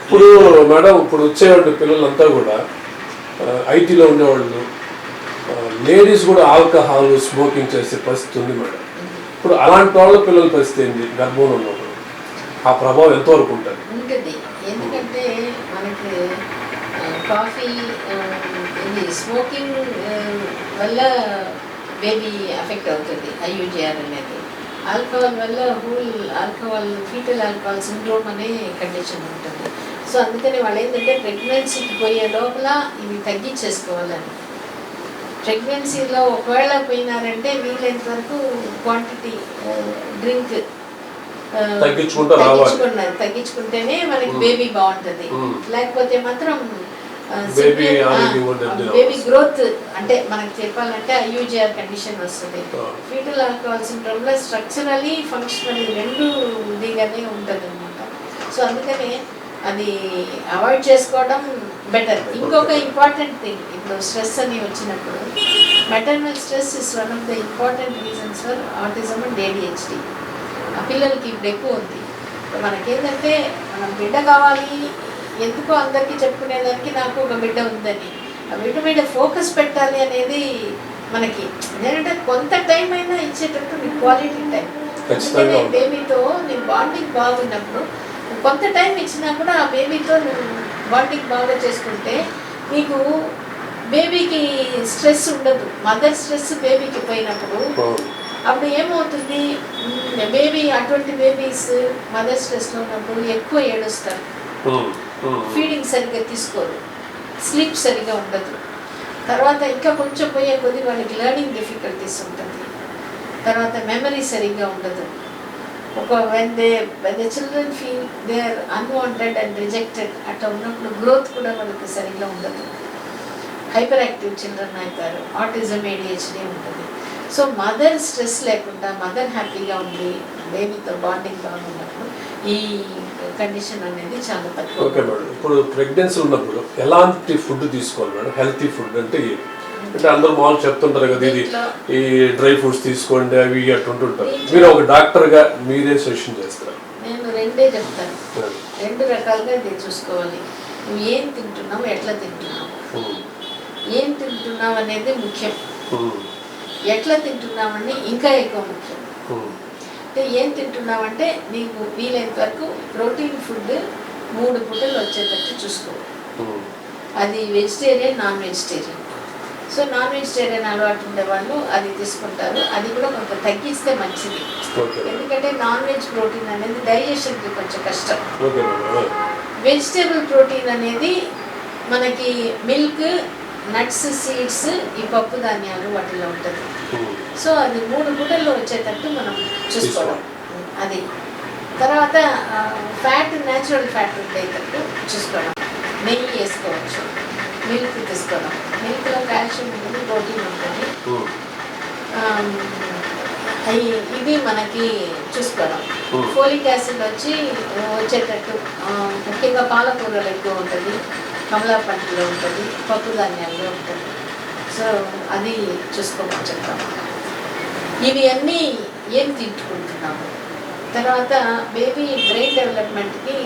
ఇప్పుడు మేడం ఇప్పుడు వచ్చేవాడి పిల్లలంతా కూడా ఐటీలో ఉండేవాళ్ళు, లేడీస్ కూడా ఆల్కహాల్ స్మోకింగ్ చేసే పరిస్థితి ఉంది మేడం. ఇప్పుడు అలాంటి వాళ్ళ పిల్లల పరిస్థితి ఏంటి? గర్భంలో ఉన్నప్పుడు ఆ ప్రభావం ఎంతవరకు ఉంటుంది? ఉంటుంది. ఎందుకంటే మనకి కాఫీ ఇది స్మోకింగ్ వల్ల బేబీ ఎఫెక్ట్ అవుతుంది ఐయూజీఆర్ అనేది. ఆల్కహాల్ వల్ల ఫీటల్ ఆల్కహాల్ సిండ్రోమ్ అనే కండిషన్ ఉంటుంది. సో అందుకని వాళ్ళు ఏంటంటే ప్రెగ్నెన్సీకి పోయే లోపల ఇవి తగ్గించేసుకోవాలని. ప్రెగ్నెన్సీలో ఒకవేళ పోయినారంటే వీలైనంత వరకు క్వాంటిటీ డ్రింక్ తగ్గించుకుంటేనే మనకి బేబీ బాగుంటుంది. లేకపోతే మాత్రం బేబీ గ్రోత్ అంటే మనకి చెప్పాలంటే ఐయూజీఆర్ కండిషన్ వస్తుంది. ఫీటల్ ఆల్కహాల్ సిండ్రోమ్ లో స్ట్రక్చరలీ ఫంక్షనల్లీ రెండు ఇదిగానే ఉంటుంది అనమాట. సో అందుకని అది అవాయిడ్ చేసుకోవడం బెటర్. ఇంకొక ఇంపార్టెంట్ థింగ్, ఇప్పుడు స్ట్రెస్ అని వచ్చినప్పుడు maternal stress is one of the important reasons for autism and ADHD. ఆ పిల్లలకి ఇప్పుడు ఎక్కువ ఉంది. మనకేంటంటే మనం బిడ్డ కావాలి, ఎందుకో అందరికీ చెప్పుకునేదానికి నాకు ఒక బిడ్డ ఉందని, ఆ బిడ్డ మీద ఫోకస్ పెట్టాలి అనేది మనకి ఏంటంటే కొంత టైం అయినా ఇచ్చేటట్టు నీకు క్వాలిటీ టైం. అందుకనే బేబీతో నీ బాండింగ్ బాగున్నప్పుడు కొంత టైం ఇచ్చినా కూడా ఆ బేబీతో నువ్వు బాండింగ్ బాగా చేసుకుంటే నీకు బేబీకి స్ట్రెస్ ఉండదు. మదర్ స్ట్రెస్ బేబీకి పోయినప్పుడు అప్పుడు ఏమవుతుంది, బేబీ అటువంటి బేబీస్ మదర్ స్ట్రెస్లో ఉన్నప్పుడు ఎక్కువ ఏడుస్తారు, ఫీడింగ్ సరిగ్గా తీసుకోరు, స్లీప్ సరిగ్గా ఉండదు. తర్వాత ఇంకా కొంచెం పోయే కొద్ది వాళ్ళకి లెర్నింగ్ డిఫికల్టీస్ ఉంటుంది. తర్వాత మెమరీ సరిగ్గా ఉండదు. when the children feel they are unwanted and rejected అట్లా ఉన్నప్పుడు గ్రోత్ కూడా వాళ్ళకి సరిగ్గా ఉండదు. హైపర్ యాక్టివ్ చిల్డ్రన్ అవుతారు, ఆటిజం ADHD ఉంటుంది. సో మదర్ స్ట్రెస్ లేకుండా మదర్ హ్యాపీగా ఉండి బేబీతో బాండింగ్ బాగున్నప్పుడు ఈ కండిషన్ అనేది చాలా తక్కువ. ఓకే మేడం, ఇప్పుడు ప్రెగ్నెన్సీ ఉన్నప్పుడు ఎలాంటి ఫుడ్ తీసుకోవాలి మేడం? హెల్తీ ఫుడ్ అంటే అంటే అందరూ మామూలు చెప్తుంటారు కదా, ఇది ఈ డ్రై ఫ్రూట్స్ తీసుకోండి అవి అట్టుంటుంటారు. మీరు ఒక డాక్టర్గా మీరే సజెషన్ చేస్తారు? నేను రెండే చెప్తాను. రెండు రకాలుగా ఇది చూసుకోవాలి. నువ్వు ఏం తింటున్నావు, ఎట్లా తింటున్నావు, ఏం తింటున్నావు అనేది ముఖ్యం. ఎట్లా తింటున్నావని ఇంకా ఎక్కువ ముఖ్యం. అంటే ఏం తింటున్నావంటే నీకు వీలైనంత వరకు ప్రోటీన్ ఫుడ్ 3 పూటలు వచ్చేటట్టు చూసుకో. అది vegetarian, non vegetarian. So non vegetarian అలవాటు ఉండేవాళ్ళు అది తీసుకుంటారు. అది కూడా కొంత తగ్గిస్తే మంచిది. ఎందుకంటే నాన్ వెజ్ ప్రోటీన్ అనేది డైజెషన్కి కొంచెం కష్టం. వెజిటేబుల్ ప్రోటీన్ అనేది మనకి మిల్క్, నట్స్, సీడ్స్, ఈ పప్పు ధాన్యాలు వాటిలో ఉంటుంది. సో అది 3 పూటల్లో వచ్చేటట్టు మనం చూసుకోవడం. అది తర్వాత ఫ్యాట్, న్యాచురల్ ఫ్యాట్ ఉండేటట్టు చూసుకోవడం. నెయ్యి వేసుకోవచ్చు, మిల్క్ తీసుకోవడం. మిల్క్లో కాల్షియం ఉంటుంది, ప్రోటీన్ ఉంటుంది. ఇది మనకి చూసుకోవడం. ఫోలిక్ యాసిడ్ వచ్చేటట్టు ముఖ్యంగా పాలకూరలో ఎక్కువ ఉంటుంది, కమలా పంటలో ఉంటుంది, పప్పు ధాన్యాల్లో ఉంటుంది. సో అది చూసుకోమని చెప్తాము. ఇవి అన్నీ ఏం తింటుకుంటున్నాము. తర్వాత బేబీ బ్రెయిన్ డెవలప్మెంట్కి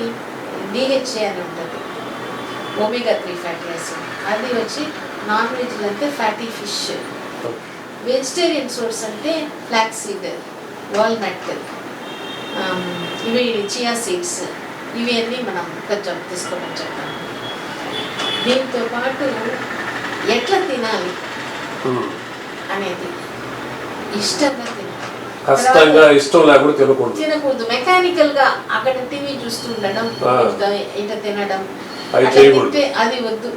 DHA అని ఉంటుంది, ఒమేగా 3 ఫ్యాటీ యాసిడ్. అది వచ్చి నాన్ వెజ్లో అంటే ఫ్యాటీ ఫిష్. వెజిటేరియన్ సోర్స్ అంటే ఫ్లాక్స్ సీడ్, వాల్నట్, ఇవి చియా సీడ్స్, ఇవి అన్నీ మనం కొంచెం తీసుకోమని చెప్తాము. దీంతో పాటు ఎట్లా తినాలి అనేది ఇష్టంగా తినాలి, ఇష్టం లేకుండా తినకూడదు. మెకానికల్ గా అక్కడ టీవీ చూస్తూ ఉండడం, ఇట్లా తినడం అది వద్దు.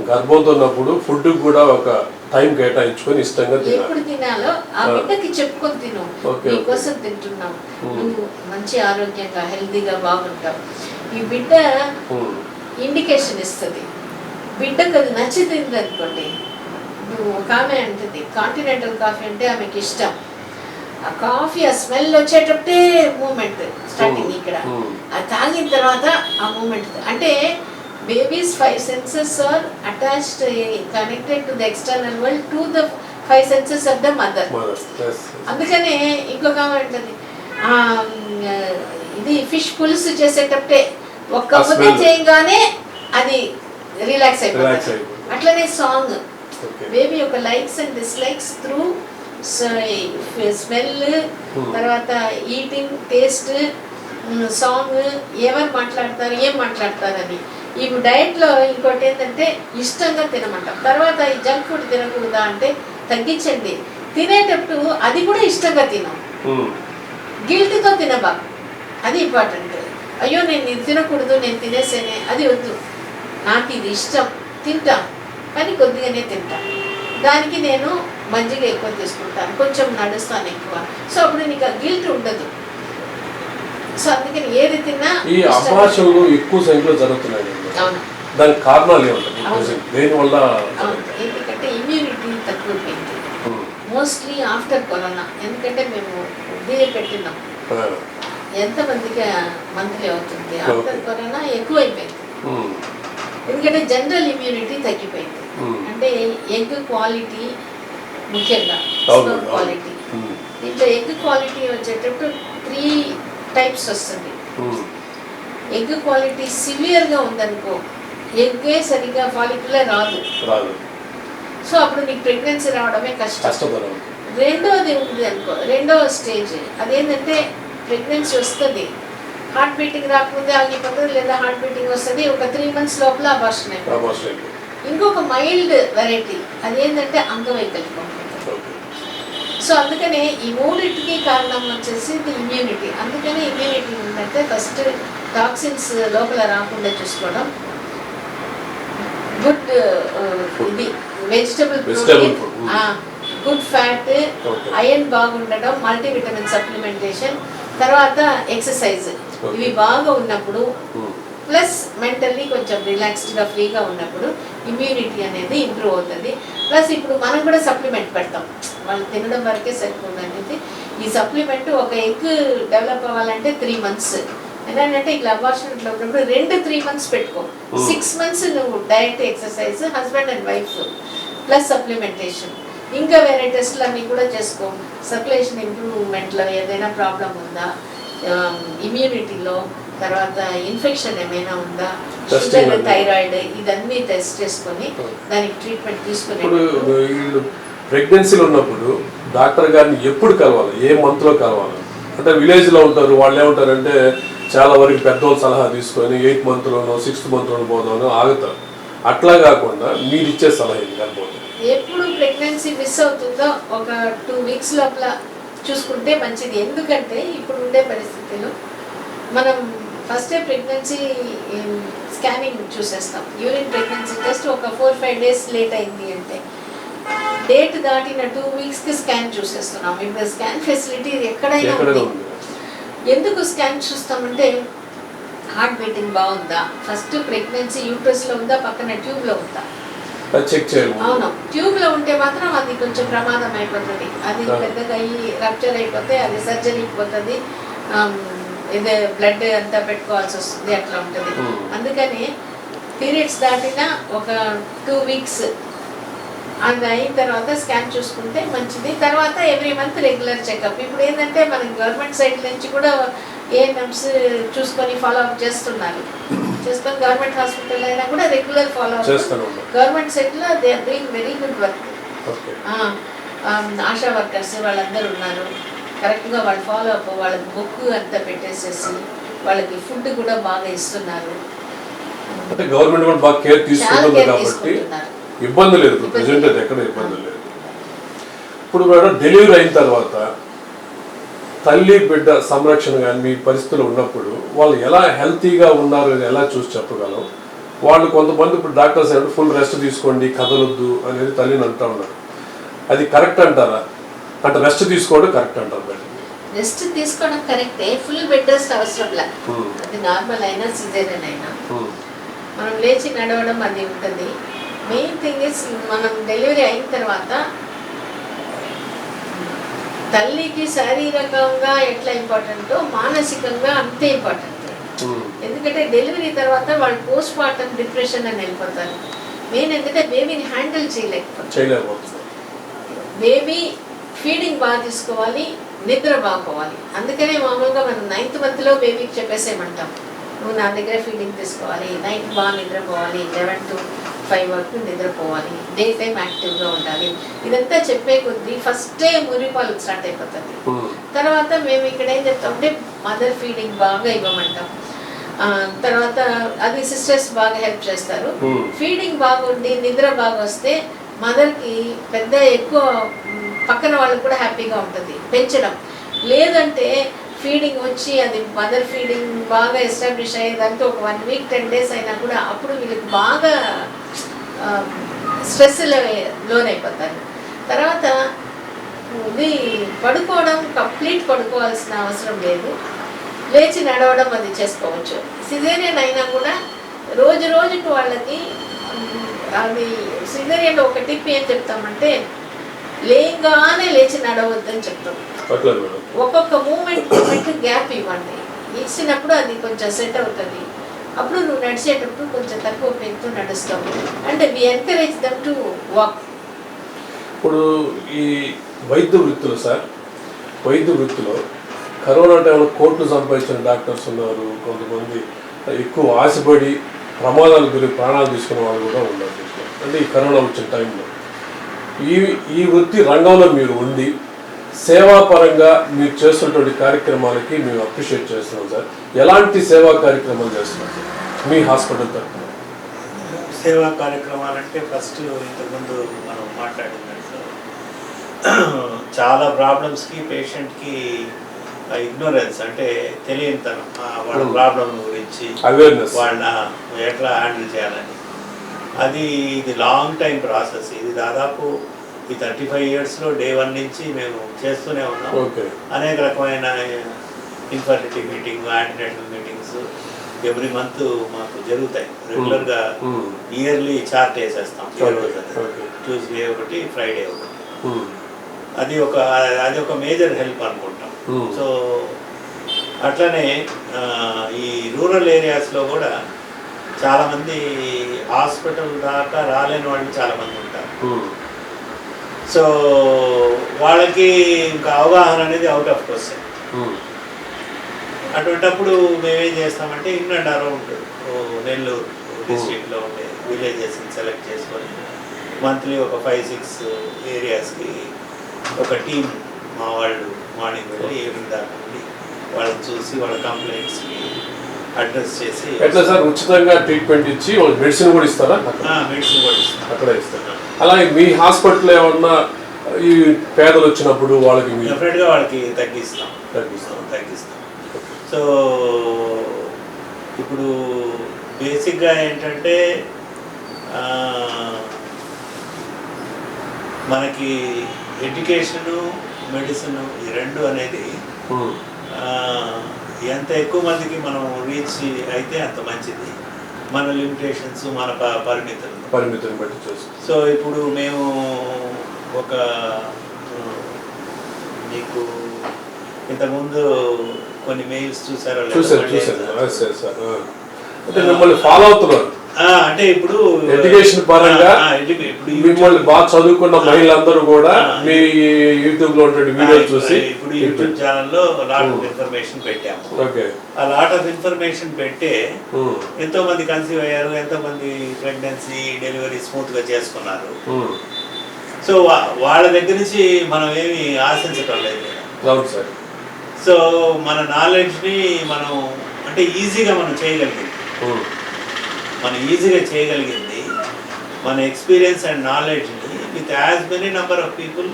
గర్భంతో ఉన్నప్పుడు ఫుడ్ కూడా ఒక టైం కేటాయించుకొని ఇష్టంగా ఎప్పుడు తినాలో ఆ బిడ్డకి చెప్పుకొని తిను, నీకోసం తింటున్నావు, నువ్వు మంచి ఆరోగ్యంగా హెల్తీగా బాగుంటావు. ఈ బిడ్డ ఇండికేషన్ ఇస్తుంది. బిడ్డకు అది నచ్చుతుంది అనుకోండి. ఒక ఆమె అంటుంది కాంటినెంటల్ కాఫీ అంటే ఆమెకి ఇష్టం. ఆ కాఫీ ఆ స్మెల్ వచ్చేటప్పుడే మూమెంట్ స్టార్టింగ్ ఇక్కడ, అది తాగిన తర్వాత ఆ మూమెంట్. అంటే babies' 5 senses are attached, connected to the external world, to the 5 senses of the mother. అందుకనే ఇంకొక ఆమె అంటుంది ఇది ఫిష్ పులుసు చేసేటప్పుడే ఒక్క ముద్ద చేయగానే అది రిలాక్స్ అయిపోతుంది. అట్లనే సాంగ్ బేబీ యొక్క likes and dislikes through smell, తర్వాత ఈటింగ్, టేస్ట్, సాంగ్, ఎవరు మాట్లాడతారు ఏం మాట్లాడతారని. ఇప్పుడు డైట్లో ఇంకోటి ఏంటంటే ఇష్టంగా తినమంటాం. తర్వాత ఈ జంక్ ఫుడ్ తినకూడదా అంటే తగ్గించండి. తినేటప్పుడు అది కూడా ఇష్టంగా తినం, గిల్ట్తో తినబా, అది ఇంపార్టెంట్. అయ్యో నేను ఇది తినకూడదు, నేను తినేసేనే, అది వద్దు. నాకు ఇది ఇష్టం, తింటా కానీ కొద్దిగానే తింటా. దానికి నేను మజ్జిగ ఎక్కువ తీసుకుంటాను, కొంచెం నడుస్తాను ఎక్కువ. సో అప్పుడు నీకు ఆ గిల్ట్ ఉండదు. సో అందుకని ఏది తిన్నా. ఈ అభాషణలు ఎక్కువ సంఖ్యలో జరుగుతున్నాయి. అవును, దానికి కారణాలు ఏమంటారు? దేనివల్ల? ఎందుకంటే ఇమ్యూనిటీ తక్కువైపోయింది మోస్ట్లీ ఆఫ్టర్ కరోనా. ఎందుకంటే మేము దీని పెట్టినాం, ఎంతమందికి మంత్లీ అవుతుంది. ఆఫ్టర్ కరోనా ఎక్కువైపోయింది. ఎందుకంటే జనరల్ ఇమ్యూనిటీ తగ్గిపోయింది. అంటే ఎగ్ క్వాలిటీ ముఖ్యంగా క్వాలిటీ. దీంట్లో ఎగ్ క్వాలిటీ వచ్చేటప్పుడు 3 టైప్స్ వస్తుంది. ఎగ్ క్వాలిటీ సివియర్గా ఉందనుకో, ఎగ్గే సరిగ్గా ఫాలిక్యులర్ రాదు. సో అప్పుడు నీకు ప్రెగ్నెన్సీ రావడమే కష్టం. రెండోది ఉంది అనుకో, రెండవ స్టేజ్ అదేంటంటే ప్రెగ్నెన్సీ వస్తుంది, హార్ట్ బీటింగ్ రాకముందే ఆగిపోతుంది, లేదా హార్ట్ బీటింగ్ వస్తుంది, ఒక 3 months లోపల అబార్షన్ అయిపోతుంది. ఇంకొక మైల్డ్ వెరైటీ అదేంటంటే అంగవైకల్యం. సో అందుకనే ఈ మూడింటికి కారణం వచ్చేసి ఇమ్యూనిటీ. అందుకనే ఇమ్యూనిటీ ఉందంటే ఫస్ట్ టాక్సిన్స్ లోపల రాకుండా చూసుకోవడం, గుడ్ ఇది vegetable protein, good fat, iron బాగుండడం, మల్టీవిటమిన్ సప్లిమెంటేషన్, తర్వాత ఎక్సర్సైజ్, ఇవి బాగా ఉన్నప్పుడు ప్లస్ మెంటల్లీ కొంచెం రిలాక్స్డ్గా ఫ్రీగా ఉన్నప్పుడు ఇమ్యూనిటీ అనేది ఇంప్రూవ్ అవుతుంది. ప్లస్ ఇప్పుడు మనం కూడా సప్లిమెంట్ పెడతాం, వాళ్ళు తినడం వరకే సరిపోతుంది అనేది. ఈ సప్లిమెంట్ ఒక ఎగ్ డెవలప్ అవ్వాలంటే 3 months. ఏంటంటే ఇట్లా అబార్షన్లో ఉన్నప్పుడు 2-3 months పెట్టుకో, 6 months నువ్వు diet, exercise, husband and wife plus supplementation. ఇంకా వేరే టెస్ట్లు అన్నీ కూడా చేసుకో. సర్క్యులేషన్ ఇంప్రూవ్మెంట్లో ఏదైనా ప్రాబ్లం ఉందా, ఇమ్యూనిటీలో, తర్వాత ఇన్ఫెక్షన్ ఏమైనా ఉందా, షుగర్, థైరాయిడ్, ఇదన్నీ టెస్ట్ చేసుకొని దానికి ట్రీట్మెంట్ తీసుకుని. ఇప్పుడు ప్రెగ్నెన్సీలో ఉన్నప్పుడు డాక్టర్ గారిని ఎప్పుడు కలవాలి, ఏ మంత్లో కలవాలి? అంటే విలేజ్లో ఉంటారు, వాళ్ళు ఏమంటారంటే చాలా వరకు పెద్దోళ్ళ సలహా తీసుకొని 8th monthలోనో 6th monthలోనో పోదామో ఆగుతారు. అట్లా కాకుండా మీరు ఇచ్చే సలహా ఏంటి? కాకపోతే ఎప్పుడు ప్రెగ్నెన్సీ మిస్ అవుతుందో ఒక 2 weeks లోపల చూసుకుంటే మంచిది. ఎందుకంటే ఇప్పుడు ఉండే పరిస్థితిలో మనం ఫస్టే ప్రెగ్నెన్సీ స్కానింగ్ చూసేస్తాం. యూరిన్ ప్రెగ్నెన్సీ టెస్ట్ ఒక 4-5 days లేట్ అయింది అంటే డేట్ దాటిన 2 weeksకి స్కాన్ చూసేస్తున్నాం. ఇప్పుడు స్కాన్ ఫెసిలిటీ ఎక్కడైనా ఉంది. ఎందుకు స్కాన్ చూస్తామంటే హార్ట్ బీటింగ్ బాగుందా, ఫస్ట్ ప్రెగ్నెన్సీ యూట్రస్లో ఉందా, పక్కన ట్యూబ్లో ఉందా చెక్ చేయాలి. అవును, ట్యూబ్లో ఉంటే మాత్రం అది కొంచెం ప్రమాదం అయిపోతుంది. అది పెద్దగా అయ్యి రప్చర్ అయిపోతే అది సర్జరీకి పోతుంది, ఇదే బ్లడ్ అంతా పెట్టుకోవాల్సి వస్తుంది, అట్లా ఉంటుంది. అందుకని పీరియడ్స్ దాటిన ఒక 2 weeks అది అయిన తర్వాత స్కాన్ చూసుకుంటే మంచిది. తర్వాత ఎవ్రీ మంత్ రెగ్యులర్ చెకప్. ఇప్పుడు ఏంటంటే మనకి గవర్నమెంట్ సైడ్ నుంచి కూడా ఏఎన్ఎంస్ చూసుకొని ఫాలో అప్ చేస్తున్నారు. చేసుకొని గవర్నమెంట్ హాస్పిటల్ అయినా కూడా రెగ్యులర్ ఫాలో అప్ గవర్నమెంట్ సైడ్లో they are doing very good work. ASHA workers వాళ్ళందరూ ఉన్నారు, కరెక్ట్గా వాళ్ళు ఫాలో అప్, వాళ్ళకి బుక్ అంతా పెట్టేసేసి వాళ్ళకి ఫుడ్ కూడా బాగా ఇస్తున్నారు. అంటే గవర్నమెంట్ కూడా బాగా కేర్ తీసుకుంటుంది కాబట్టి ఇబ్బంది లేదు. ప్రెజెంట్ అయితే ఎక్కడ ఇబ్బంది లేదు. ఇప్పుడు మేడం డెలివరీ అయిన తర్వాత తల్లి బిడ్డ సంరక్షణ కానీ మీ పరిస్థితులు ఉన్నప్పుడు వాళ్ళు ఎలా హెల్తీగా ఉన్నారు ఎలా చూసి చెప్పగలం? వాళ్ళు కొంతమంది ఇప్పుడు డాక్టర్స్ అంటే ఫుల్ రెస్ట్ తీసుకోండి, కదలొద్దు అనేది తల్లిని అంటూ ఉన్నారు. అది కరెక్ట్ అంటారా? అంటే రెస్ట్ తీసుకోవడం కరెక్ట్ అంటారు? రెస్ట్ తీసుకోవడం కరెక్టే, ఫుల్ బెడ్ రెస్ట్ అవసరం లేదు. అది నార్మల్ అయినా సిజేరియన్ అయినా మనం లేచి నడవడం అది ఉంటుంది. మెయిన్ థింగ్ ఇస్ మనం డెలివరీ అయిన తర్వాత తల్లికి శారీరకంగా ఎట్లా ఇంపార్టెంటో మానసికంగా అంతే ఇంపార్టెంట్. ఎందుకంటే డెలివరీ తర్వాత వాళ్ళు పోస్ట్ మార్టం డిప్రెషన్ అని వెళ్ళిపోతారు. మెయిన్ ఎందుకంటే బేబీని హ్యాండిల్ చేయలేకపోతారు. బేబీ ఫీడింగ్ బాగా తీసుకోవాలి, నిద్ర బాగోవాలి. అందుకనే మామూలుగా మనం 9th monthలో బేబీకి చెప్పేసేయమంటాం నువ్వు నా దగ్గర ఫీడింగ్ తీసుకోవాలి, నైట్ బాగా నిద్రపోవాలి, 11 to 5 వరకు నిద్రపోవాలి, డే టైం యాక్టివ్గా ఉండాలి. ఇదంతా చెప్పే కొద్దీ ఫస్టే మురిపాలు స్టార్ట్ అయిపోతుంది. తర్వాత మేము ఇక్కడ ఏం చెప్తామంటే మదర్ ఫీడింగ్ బాగా ఇవ్వమంటాం. తర్వాత అది సిస్టర్స్ బాగా హెల్ప్ చేస్తారు. ఫీడింగ్ బాగుండి నిద్ర బాగా వస్తే మదర్కి పెద్ద ఎక్కువ పక్కన వాళ్ళకి కూడా హ్యాపీగా ఉంటుంది పెంచడం. లేదంటే ఫీడింగ్ వచ్చి అది మదర్ ఫీడింగ్ బాగా ఎస్టాబ్లిష్ అయ్యేదంటే ఒక 1 week 10 days అయినా కూడా అప్పుడు వీళ్ళకి బాగా స్ట్రెస్ లోనైపోతారు. తర్వాత ఇది పడుకోవడం కంప్లీట్ పడుకోవాల్సిన అవసరం లేదు, లేచి నడవడం అది చేసుకోవచ్చు. సిజేరియన్ అయినా కూడా రోజుకు వాళ్ళకి అది సిజేరియన్లో ఒక టిప్ ఏం చెప్తామంటే లేగానే లేచి నడవద్దని చెప్తాం. ఒక్కొక్క మూమెంట్ గ్యాప్ ఇవ్వండి, ఇచ్చినప్పుడు అది కొంచెం సెట్ అవుతుంది. అప్పుడు నువ్వు నడిచేటప్పుడు కొంచెం తక్కువ పెంచుతూ నడుస్తావు అంటే we encourage them to walk. ఇప్పుడు ఈ వైద్య వృత్తులు సార్, వైద్య వృత్తిలో కరోనా టైంలో కోట్లు సంపాదించిన డాక్టర్స్ ఉన్నారు, కొంతమంది ఎక్కువ ఆశపడి ప్రమాదాలు గురి ప్రాణాలు తీసుకున్న వాళ్ళు కూడా ఉన్నారు. అంటే ఈ కరోనా వచ్చిన టైంలో ఈ వృత్తి రంగంలో మీరు ఉండి సేవాపరంగా మీరు చేస్తున్నటువంటి కార్యక్రమాలకి మేము అప్రిషియేట్ చేస్తున్నాం సార్. ఎలాంటి సేవా కార్యక్రమాలు చేస్తున్నాం సార్ మీ హాస్పిటల్ తరఫున? సేవా కార్యక్రమాలంటే ఫస్ట్ ఇంతకుముందు మనం మాట్లాడినట్లు చాలా ప్రాబ్లమ్స్కి పేషెంట్కి ఇగ్నోరెన్స్ అంటే తెలియనితనం, వాళ్ళ ప్రాబ్లం గురించి అవేర్నెస్, వాళ్ళ ఎట్లా హ్యాండిల్ చేయాలని. ఇది లాంగ్ టైం ప్రాసెస్. ఇది దాదాపు ఈ 35 yearsలో డే 1 నుంచి మేము చేస్తూనే ఉన్నాం. అనేక రకమైన infertility meeting, antenatal meetings every month మాకు జరుగుతాయి. రెగ్యులర్గా ఇయర్లీ చార్ట్ వేసేస్తాం. ట్యూస్డే ఒకటి, ఫ్రైడే ఒకటి. అది ఒక మేజర్ హెల్ప్ అనుకుంటాం. సో అట్లనే ఈ రూరల్ ఏరియాస్లో కూడా చాలామంది హాస్పిటల్ దాకా రాలేని వాళ్ళు చాలామంది ఉంటారు. సో వాళ్ళకి ఇంకా అవగాహన అనేది అవుట్ ఆఫ్ క్వశ్చన్. అటువంటప్పుడు మేమేం చేస్తామంటే ఇన్ అండ్ అరౌండ్ నెల్లూరు డిస్ట్రిక్ట్లో ఉండే విలేజెస్ని సెలెక్ట్ చేసుకొని మంత్లీ ఒక 5-6 ఏరియాస్కి ఒక టీం మా వాళ్ళు మార్నింగ్ వెళ్ళి ఈవినింగ్ దాకా ఉండి వాళ్ళని చూసి వాళ్ళ కంప్లైంట్స్కి అడ్రస్ చేసి. ఎట్లా సార్ ఉచితంగా ట్రీట్మెంట్ ఇచ్చి వాళ్ళు మెడిసిన్ కూడా ఇస్తారా? మెడిసిన్ కూడా ఇస్తాం, అక్కడే ఇస్తారు. అలాగే మీ హాస్పిటల్లో ఏమన్నా ఈ పేదలు వచ్చినప్పుడు వాళ్ళకి డెఫినెట్గా వాళ్ళకి తగ్గిస్తాం. సో ఇప్పుడు బేసిక్గా ఏంటంటే మనకి ఎడ్యుకేషను, మెడిసిన్ ఈ రెండు అనేది ఎంత ఎక్కువ మందికి మనం రీచ్ అయితే అంత మంచిది. మన లిమిటేషన్స్, మన పరిమితులను బట్టి చూస్తాం. సో ఇప్పుడు మేము ఒక మీకు ఇంతకుముందు కొన్ని మెయిల్స్ చూసారు, మిమ్మల్ని ఫాలో అవుతున్నారు. అంటే ఇప్పుడు ఎడ్యుకేషన్ పరంగా మిమ్మల్ని బాగా చదువుకున్న మహిళలందరూ కూడా మీ యూట్యూబ్ లో ఉండే వీడియోలు చూసి ఇప్పుడు యూట్యూబ్ ఛానల్లో లాట్ ఆఫ్ ఇన్ఫర్మేషన్ పెట్టాము. ఆ లాట్ ఆఫ్ ఇన్ఫర్మేషన్ పెట్టే ఎంతో మంది కన్సీవ్ అయ్యారు, ఎంతో మంది ప్రెగ్నెన్సీ, డెలివరీ స్మూత్ గా చేసుకున్నారు. సో వాళ్ళ దగ్గర నుంచి మనం ఏమి ఆశించటం లేదు. సో మన నాలెడ్జ్ ని మనం అంటే ఈజీగా మనం చేయగలిగింది, మన ఎక్స్పీరియన్స్ అండ్ నాలెడ్జ్ని with as many number of people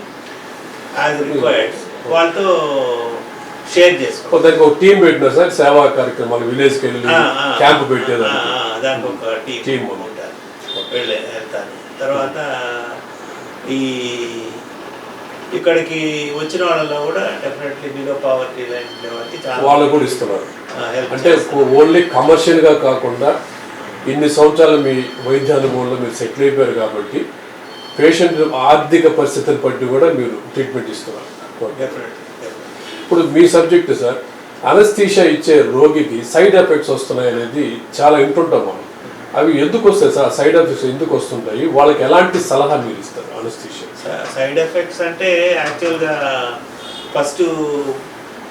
as required వాళ్ళతో షేర్ చేసుకో. దానికి ఒక టీం పెట్టినా సార్, సేవా కార్యక్రమాలు విలేజ్కి వెళ్ళి క్యాంప్ పెట్టేది, దానికి ఒక టీం ఉంటారు, వెళ్తారు. తర్వాత ఇక్కడికి వచ్చిన వాళ్ళలో కూడా డెఫినెట్లీ బిలో పావర్టీ లైన్ వాళ్ళకి వాళ్ళు కూడా ఇస్తున్నారు. అంటే ఓన్లీ కమర్షియల్ గా కాకుండా ఇన్ని సంవత్సరాలు మీ వైద్య అనుభవంలో మీరు సెటిల్ అయిపోయారు కాబట్టి పేషెంట్ ఆర్థిక పరిస్థితిని బట్టి కూడా మీరు ట్రీట్మెంట్ ఇస్తున్నారు. ఇప్పుడు మీ సబ్జెక్ట్ సార్, అనస్థీషియా ఇచ్చే రోగికి సైడ్ ఎఫెక్ట్స్ వస్తున్నాయి అనేది చాలా వింటుంటాం మనం. అవి ఎందుకు వస్తాయి సార్? సైడ్ ఎఫెక్ట్స్ ఎందుకు వస్తుంటాయి? వాళ్ళకి ఎలాంటి సలహా మీరు ఇస్తారు? అనస్థీషియా సైడ్ ఎఫెక్ట్స్ అంటే యాక్చువల్గా ఫస్ట్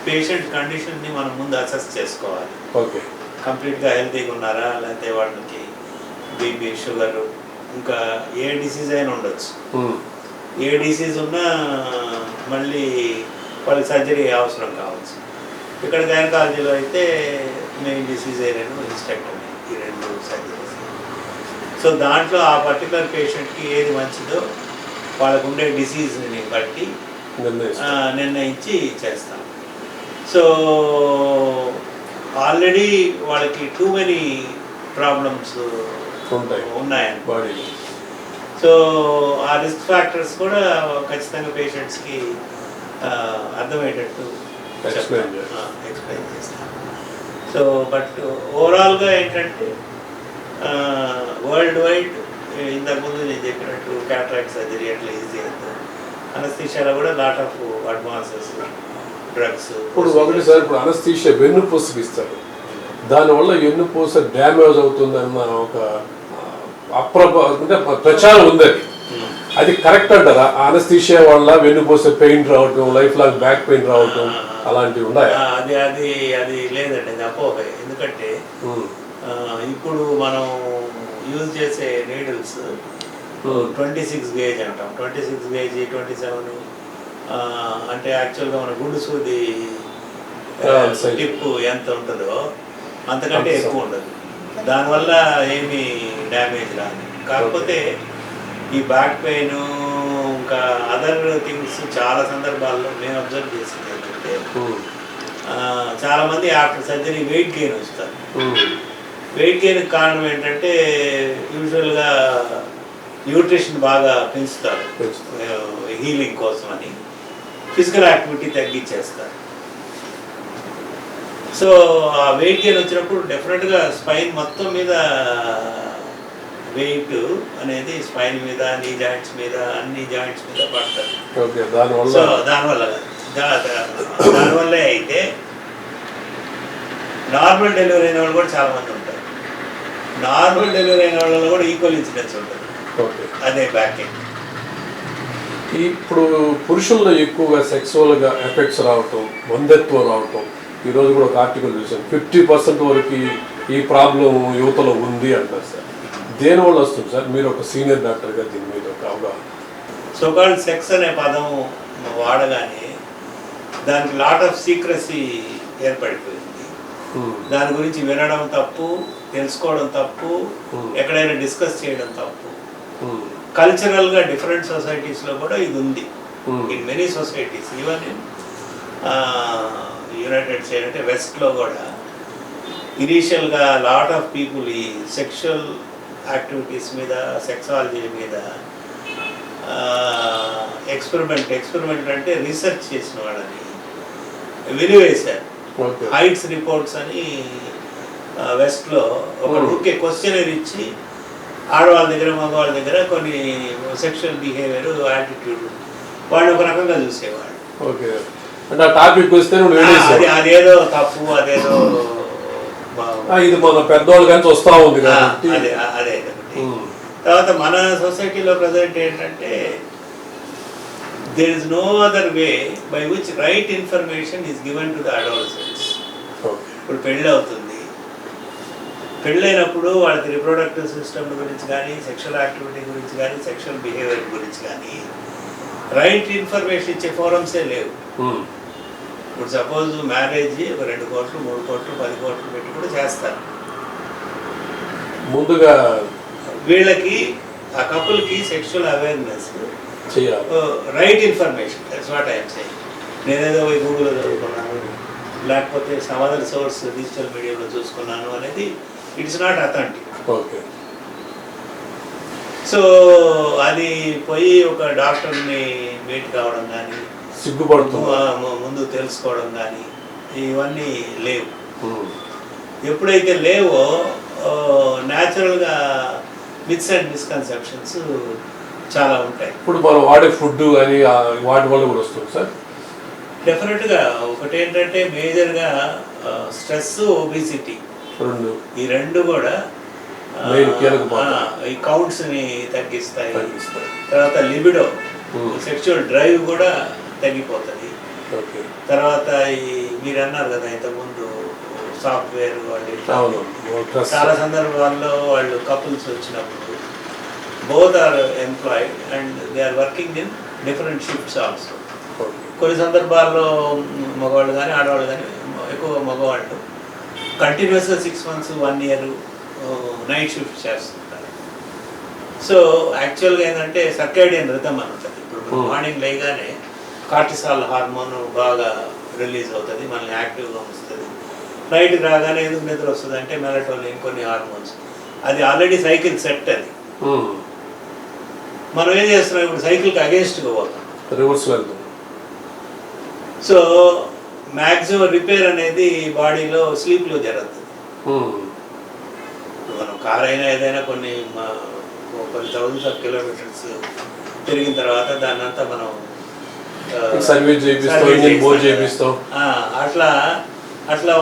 పేషెంట్ కండిషన్ని మనం ముందు అసెస్ చేసుకోవాలి. ఓకే. కంప్లీట్గా హెల్తీగా ఉన్నారా, లేకపోతే వాళ్ళకి బీపీ, షుగరు, ఇంకా ఏ డిసీజ్ అయినా ఉండొచ్చు. ఏ డిసీజ్ ఉన్నా మళ్ళీ వాళ్ళకి సర్జరీ అవసరం కావచ్చు. ఇక్కడ గైనకాలజీలో అయితే మెయిన్ డిసీజ్ ఏదైనా హిస్టెక్టమీ, ఈ 2 సర్జరీస్. సో దాంట్లో ఆ పర్టికులర్ పేషెంట్కి ఏది మంచిదో వాళ్ళకు ఉండే డిసీజ్ని బట్టి నిర్ణయించి చేస్తాం. సో ఆల్రెడీ వాళ్ళకి టూ మెనీ ప్రాబ్లమ్స్ ఉన్నాయండి బాడీలో. సో ఆ రిస్క్ ఫ్యాక్టర్స్ కూడా ఖచ్చితంగా పేషెంట్స్కి అర్థమయ్యేటట్టు ఎక్స్ప్లెయిన్ చేస్తాం. సో బట్ ఓవరాల్గా ఏంటంటే వరల్డ్ వైడ్ ఇంతకుముందు నేను చెప్పినట్టు క్యాటరాక్ట్ సర్జరీ అట్లా ఈజీ అవుతుంది. అనస్థీషియాలో కూడా లాట్ ఆఫ్ అడ్వాన్సెస్ డ్రగ్స్. ఇప్పుడు ఒకటి సార్, ఇప్పుడు అనస్థీషియా వెన్నుపూసకి ఇస్తారు, దానివల్ల వెన్నుపూస డ్యామేజ్ అవుతుందన్న ఒక అంటే ప్రచారం ఉంది. అది కరెక్ట్ అంటారా? అనస్థీషియా వల్ల వెన్నుపూస పెయిన్ రావటం, లైఫ్ లాంగ్ బ్యాక్ పెయిన్ రావటం అలాంటివి ఉన్నాయా? అది అది అది లేదండి, అది అపోహ. ఎందుకంటే ఇప్పుడు మనం యూజ్ చేసే నీడిల్స్ 26 గేజ్ అంటాం. 26 గేజ్, 27 అంటే యాక్చువల్గా మన గుండు సూది టిప్ ఎంత ఉంటుందో అంతకంటే ఎక్కువ ఉండదు. దానివల్ల ఏమి డ్యామేజ్ రాదు. కాకపోతే ఈ బ్యాక్ పెయిన్ ఇంకా అదర్ థింగ్స్ చాలా సందర్భాల్లో మేము అబ్జర్వ్ చేసింది ఏంటంటే చాలామంది ఆఫ్టర్ సర్జరీ వెయిట్ గెయిన్ వస్తారు. వెయిట్ గెయిన్కి కారణం ఏంటంటే యూజువల్గా న్యూట్రిషన్ బాగా పెంచుతారు హీలింగ్ కోసం అని, ఫిజికల్ యాక్టివిటీ తగ్గించేస్తారు. సో ఆ వెయిట్ గెయిన్ వచ్చినప్పుడు డెఫినెట్గా స్పైన్ మొత్తం మీద వెయిట్ అనేది స్పైన్ మీద, నీ జాయింట్స్ మీద, అన్ని జాయింట్స్ మీద పడుతుంది. సో దానివల్లే అయితే నార్మల్ డెలివరీ అయిన వాళ్ళు కూడా చాలామంది ఉంటారు. నార్మల్ డెలివరీ అయిన వాళ్ళలో కూడా ఈక్వల్ ఇన్సిడెన్స్ ఉంటుంది. అదే బ్యాక్ పెయిన్. ఇప్పుడు పురుషుల్లో ఎక్కువగా సెక్సువల్గా ఎఫెక్ట్స్ రావటం, వందత్వం రావటం, ఈరోజు కూడా ఒక ఆర్టికల్ చూసాను, 50% వరకు ఈ ప్రాబ్లం యువతలో ఉంది అంటారు సార్. దేనివల్ల వస్తుంది సార్? మీరు ఒక సీనియర్ డాక్టర్గా దీని మీద ఒక అవగాహన. సోకాల్డ్ సెక్స్ అనే పదం వాడగానే దానికి లాట్ ఆఫ్ సీక్రసీ ఏర్పడిపోయింది. దాని గురించి వినడం తప్పు, తెలుసుకోవడం తప్పు, ఎక్కడైనా డిస్కస్ చేయడం తప్పు. కల్చరల్గా డిఫరెంట్ సొసైటీస్లో కూడా ఇది ఉంది. In many societies, even in United states అంటే వెస్ట్లో కూడా ఇనీషియల్గా లాట్ ఆఫ్ పీపుల్ ఈ సెక్షువల్ యాక్టివిటీస్ మీద, సెక్సాలజీ మీద ఎక్స్పెరిమెంట్ అంటే రీసెర్చ్ చేసిన వాళ్ళని వెలివేశారు. హైట్స్ రిపోర్ట్స్ అని వెస్ట్లో ఒక ఊరికే క్వశ్చనర్ ఇచ్చి ఆడవాళ్ళ దగ్గర, మగవాళ్ళ దగ్గర కొన్ని సెక్షువల్ బిహేవియర్, యాటిట్యూడ్ వాళ్ళు ఒక రకంగా చూసేవాళ్ళు. అదేదో తప్పు, అదేదో ఇది మన పెద్దవాళ్ళు కానీ వస్తూ ఉంది. అదే తర్వాత మన సొసైటీలో ప్రజెంట్ ఏంటంటే there is no other way by which right information is given to the adolescents. ఇప్పుడు పెళ్ళి అవుతుంది, పెళ్ళైనప్పుడు వాళ్ళకి రిప్రొడక్టివ్ సిస్టమ్ గురించి కానీ, సెక్షువల్ యాక్టివిటీ గురించి కానీ, సెక్షువల్ బిహేవియర్ గురించి కానీ రైట్ ఇన్ఫర్మేషన్ ఇచ్చే ఫోరమ్సే లేవు. ఇప్పుడు సపోజ్ మ్యారేజ్ ఒక 2 కోట్లు, 3 కోట్లు, 10 కోట్లు పెట్టి కూడా చేస్తారు. ముందుగా వీళ్ళకి ఆ కపుల్కి sexual awareness, right information, that's what I'm saying. నేనేదో గూగుల్లో చదువుకున్నాను, లేకపోతే సమ్ అదర్ సోర్స్ డిజిటల్ మీడియాలో చూసుకున్నాను అనేది it's not authentic. Okay. So అది పోయి ఒక డాక్టర్ని మీట్ కావడం కానీ, సిగ్గుపడుతూ ముందు తెలుసుకోవడం కానీ ఇవన్నీ లేవు. ఎప్పుడైతే లేవో న్యాచురల్గా మిత్స్ అండ్ మిస్కన్సెప్షన్స్ చాలా ఉంటాయి. ఇప్పుడు మనం వాడే ఫుడ్ కానీ వాటి వల్ల కూడా వస్తుంది సార్. డెఫినెట్గా ఒకటి ఏంటంటే మేజర్గా స్ట్రెస్, ఒబిసిటీ, ఈ రెండు కూడా ఈ కౌంట్స్ని తగ్గిస్తాయి. తర్వాత లిబిడో, సెక్షువల్ డ్రైవ్ కూడా తగ్గిపోతుంది. తర్వాత ఈ మీరు అన్నారు కదా ఇంతకుముందు సాఫ్ట్వేర్ వాళ్ళు ఇట్లా. అవును. చాలా సందర్భాల్లో వాళ్ళు కపుల్స్ వచ్చినప్పుడు both are employed and they are working in different shifts also. కొన్ని సందర్భాల్లో మగవాళ్ళు కానీ ఆడవాళ్ళు కానీ ఎక్కువ మగవాళ్ళు కంటిన్యూస్గా 6 months 1 year నైట్ షిఫ్ట్ చేస్తుంటారు. సో యాక్చువల్గా ఏంటంటే సర్కేడియన్ రిథమ్ అని ఉంటుంది. ఇప్పుడు మార్నింగ్ లేగానే కార్టిసాల్ హార్మోన్ బాగా రిలీజ్ అవుతుంది, మనల్ని యాక్టివ్గా ఉంచుతుంది. నైట్కి రాగానే ఎందుకు నిద్ర వస్తుంది అంటే మెలటోనిన్ కొన్ని హార్మోన్స్, అది ఆల్రెడీ సైకిల్ సెట్. అది మనం ఏం చేస్తున్నాం ఇప్పుడు సైకిల్కి అగేన్స్ట్గా పోతాం, రివర్స్ వెళ్తాం. సో మ్యాక్సిమం రిపేర్ అనేది బాడీలో స్లీప్లో జరుగుతుంది. మనం కార్ అయినా ఏదైనా కొన్ని thousands of kilometers తిరిగిన తర్వాత దాన్ని అంతా మనం సర్వీస్ చేపిస్తాం. అట్లా అట్లా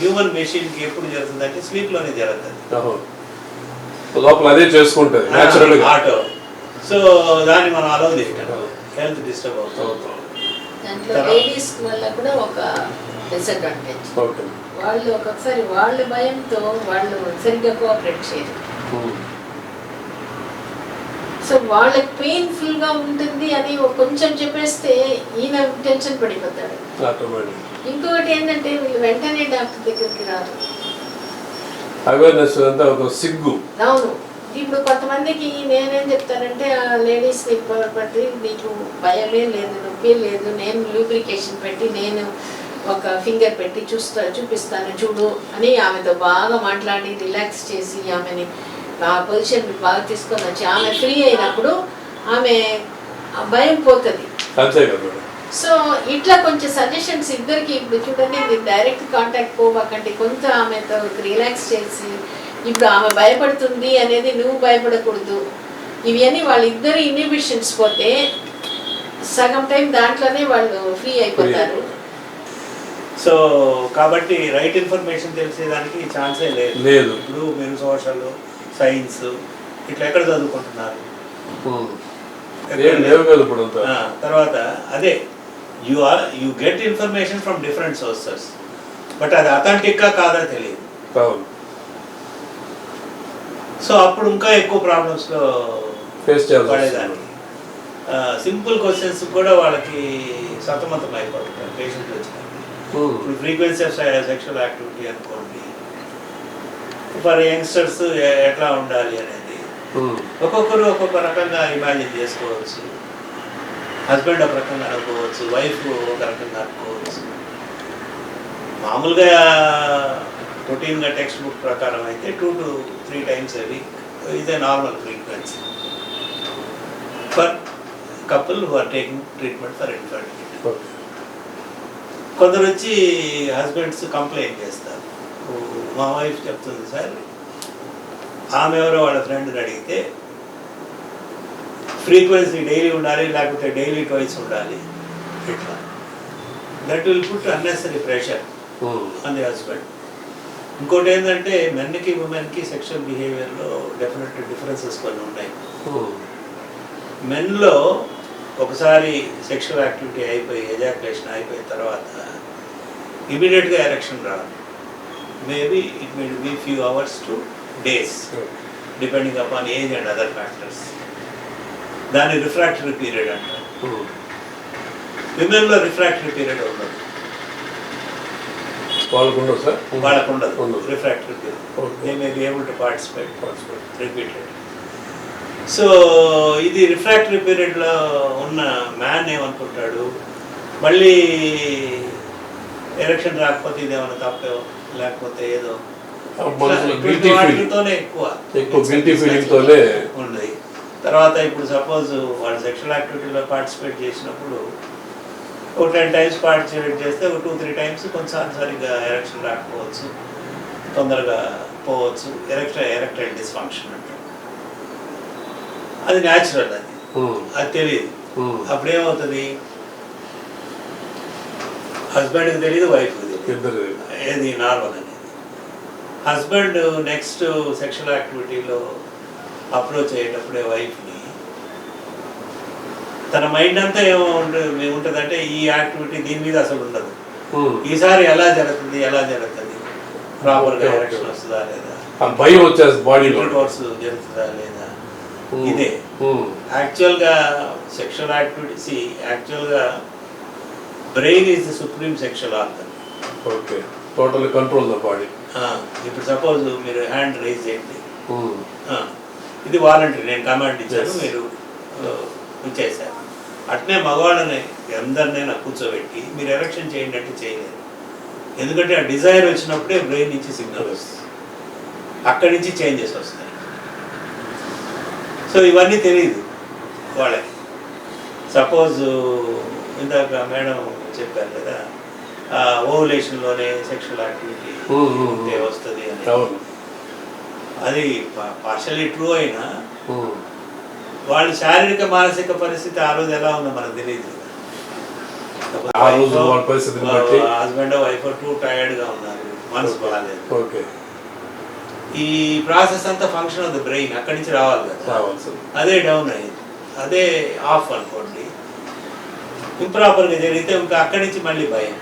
హ్యూమన్ మెషిన్కి ఎప్పుడు జరుగుతుందంటే స్లీప్లోనే జరుగుతుంది, లోపల అదే చేసుకుంటుంది న్యాచురల్గా ఆటో. సో దాన్ని మనం అలౌ చేయటం హెల్త్ డిస్టర్బ్ అవుతుంది. దాంట్లో లేడీస్ వల్ల కూడా ఒక డిసడ్వాంటేజ్, వాళ్ళు ఒక్కొక్కసారి వాళ్ళ భయంతో వాళ్ళు సరిగ్గా కోఆపరేట్ చేయరు. సో వాళ్ళకి పెయిన్ఫుల్గా ఉంటుంది అని కొంచెం చెప్పేస్తే ఈయన టెన్షన్ పడిపోతాడు. ఇంకొకటి ఏంటంటే వీళ్ళు వెంటనే డాక్టర్ దగ్గరికి రారు. అవేర్నెస్ అంతా ఒక సిగ్గు. అవును. ఇప్పుడు కొంతమందికి నేనేం చెప్తానంటే లేడీస్ పట్టి నీకు భయమే లేదు, నొప్పి లేదు, నేను లూబ్రికేషన్ పెట్టి నేను ఒక ఫింగర్ పెట్టి చూపిస్తాను చూడు అని ఆమెతో బాగా మాట్లాడి రిలాక్స్ చేసి ఆమెని ఆ పొజిషన్ బాగా తీసుకొని వచ్చి ఆమె ఫ్రీ అయినప్పుడు ఆమె భయం పోతుంది. సో ఇట్లా కొంచెం సజెషన్స్ ఇద్దరికి ఇప్పుడు చూడండి, మీరు డైరెక్ట్ కాంటాక్ట్ పోవకండి, కొంత ఆమెతో రిలాక్స్ చేసి ఇప్పుడు ఆమె భయపడుతుంది అనేది నువ్వు భయపడకూడదు, ఇవన్నీ వాళ్ళిద్దరు ఇన్హిబిషన్స్ పోతే సగం టైం దాంట్లోనే వాళ్ళు ఫ్రీ అయిపోతారు. సో కాబట్టి రైట్ ఇన్ఫర్మేషన్ తెలిసేదానికి ఛాన్సే లేదు. ఇప్పుడు మీరు సోషల్ సైన్స్ ఇట్లా ఎక్కడ చదువుకుంటున్నారు? తర్వాత అదే you get information from different sources, but అది అథెంటిక్గా కాదా తెలియదు. సో అప్పుడు ఇంకా ఎక్కువ ప్రాబ్లమ్స్లో ఫేస్ పడేదాన్ని. సింపుల్ క్వశ్చన్స్ కూడా వాళ్ళకి సతమతం అయిపోతుంటారు పేషెంట్ వచ్చిన. ఇప్పుడు ఫ్రీక్వెన్సీ ఆఫ్ సెక్షువల్ యాక్టివిటీ అనుకోండి, ఫర్ యంగ్స్టర్స్ ఎట్లా ఉండాలి అనేది ఒక్కొక్కరు ఒక్కొక్క రకంగా ఇమాజిన్ చేసుకోవచ్చు. హస్బెండ్ ఒక రకంగా అనుకోవచ్చు, వైఫ్ ఒక రకంగా అనుకోవచ్చు. మామూలుగా రొటీన్గా టెక్స్ట్ బుక్ ప్రకారం అయితే 2 to 3 times a week is a normal frequency for couple who are taking treatment for infertility. కొందరు వచ్చి హస్బెండ్స్ కంప్లైంట్ చేస్తారు, మా వైఫ్ చెప్తుంది సార్, ఆమె ఎవరో వాళ్ళ ఫ్రెండ్ని అడిగితే ఫ్రీక్వెన్సీ డైలీ ఉండాలి, లేకపోతే డైలీ ట్వైస్ ఉండాలి, ఇట్లా. That will put unnecessary pressure on the husband. ఇంకోటి ఏంటంటే మెన్కి ఉమెన్కి సెక్షువల్ బిహేవియర్లో డెఫినెట్ డిఫరెన్సెస్ కొన్ని ఉన్నాయి. మెన్లో ఒకసారి సెక్షువల్ యాక్టివిటీ అయిపోయి ఎజాక్యులేషన్ అయిపోయిన తర్వాత ఇమీడియట్గా ఎరెక్షన్ రాదు. Maybe it may be few hours to days depending upon age and other factors. దాన్ని రిఫ్రాక్టరీ పీరియడ్ అంటారు. విమెన్లో రిఫ్రాక్టరీ పీరియడ్ ఉండదు, వాళ్ళకు ఉండదు refractory period. They may be able to participate repeated. So ఇది రిఫ్రాక్టరీ పీరియడ్లో ఉన్న మ్యాన్ ఏమనుకుంటాడు, మళ్ళీ ఎలక్షన్ రాకపోతే ఇదేమన్నా తప్పో లేకపోతే ఏదో వాటితోనే ఎక్కువ ఉంది. తర్వాత ఇప్పుడు సపోజ్ వాళ్ళు సెక్షువల్ యాక్టివిటీలో పార్టిసిపేట్ చేసినప్పుడు ఒక 10 times పార్టిసిపేట్ చేస్తే ఒక 2-3 times కొంచెం సరిగ్గా ఎలక్షన్ రాకపోవచ్చు, తొందరగా పోవచ్చు. ఎరెక్టైల్ డిస్ఫంక్షన్ అంటారు. అది న్యాచురల్, అది తెలియదు. అప్పుడేమవుతుంది, హస్బెండ్కి తెలియదు, వైఫ్కి తెలియదు ఏది నార్మల్ అనేది. హస్బెండ్ నెక్స్ట్ సెక్షువల్ యాక్టివిటీలో అప్రోచ్ అయ్యేటప్పుడే వైఫ్ని తన మైండ్ అంతా ఉంటుందంటే ఈ యాక్టివిటీ దీని మీద అసలు ఉండదు, ఈసారి ఎలా జరుగుతుంది ప్రాపర్గా ఎలక్షన్ వస్తుందా లేదా, ఆ భయం వచ్చేస్తుంది బాడీలో. కోర్స్ జరుగుతుందా లేదా. ఇదే యాక్చువల్గా సెక్షువల్ యాక్టివిటీస్. యాక్చువల్గా brain is the supreme sexual organ. Okay, total control the body. ఇప్పుడు సపోజ్ మీరు హ్యాండ్ రైజ్ చేయండి, ఇది వాలంటరీ, నేను కమాండ్ ఇచ్చాను, మీరు చేశారు. అట్నే మగవాళ్ళని అందరినైనా కూర్చోబెట్టి మీరు ఎలక్షన్ చేయండి అంటే చేయలేరు. ఎందుకంటే ఆ డిజైర్ వచ్చినప్పుడే బ్రెయిన్ నుంచి సిగ్నల్ వస్తుంది, అక్కడి నుంచి చేంజెస్ వస్తాయి. సో ఇవన్నీ తెలియదు వాళ్ళకి. సపోజ్ ఇందాక మేడం చెప్పారు కదా, ఓవులేషన్లోనే సెక్షువల్ యాక్టివిటీ ఉంటే వస్తుంది అని. అది పార్షల్లీ ట్రూ అయినా వాళ్ళ శారీరక మానసిక పరిస్థితి ఆ రోజు ఎలా ఉందో మనకు తెలియదు. హస్బెండ్ వైఫ్ టూ టైర్డ్గా ఉన్నారు, మనసు బాగాలేదు. ఈ ప్రాసెస్ అంతా ఫంక్షన్ ఆఫ్ ద బ్రెయిన్ అక్కడి నుంచి రావాలి కదా, అదే డౌన్ అయ్యింది, అదే ఆఫ్ అనుకోండి. ఇంప్రాపర్గా జరిగితే ఇంకా అక్కడి నుంచి మళ్ళీ భయం.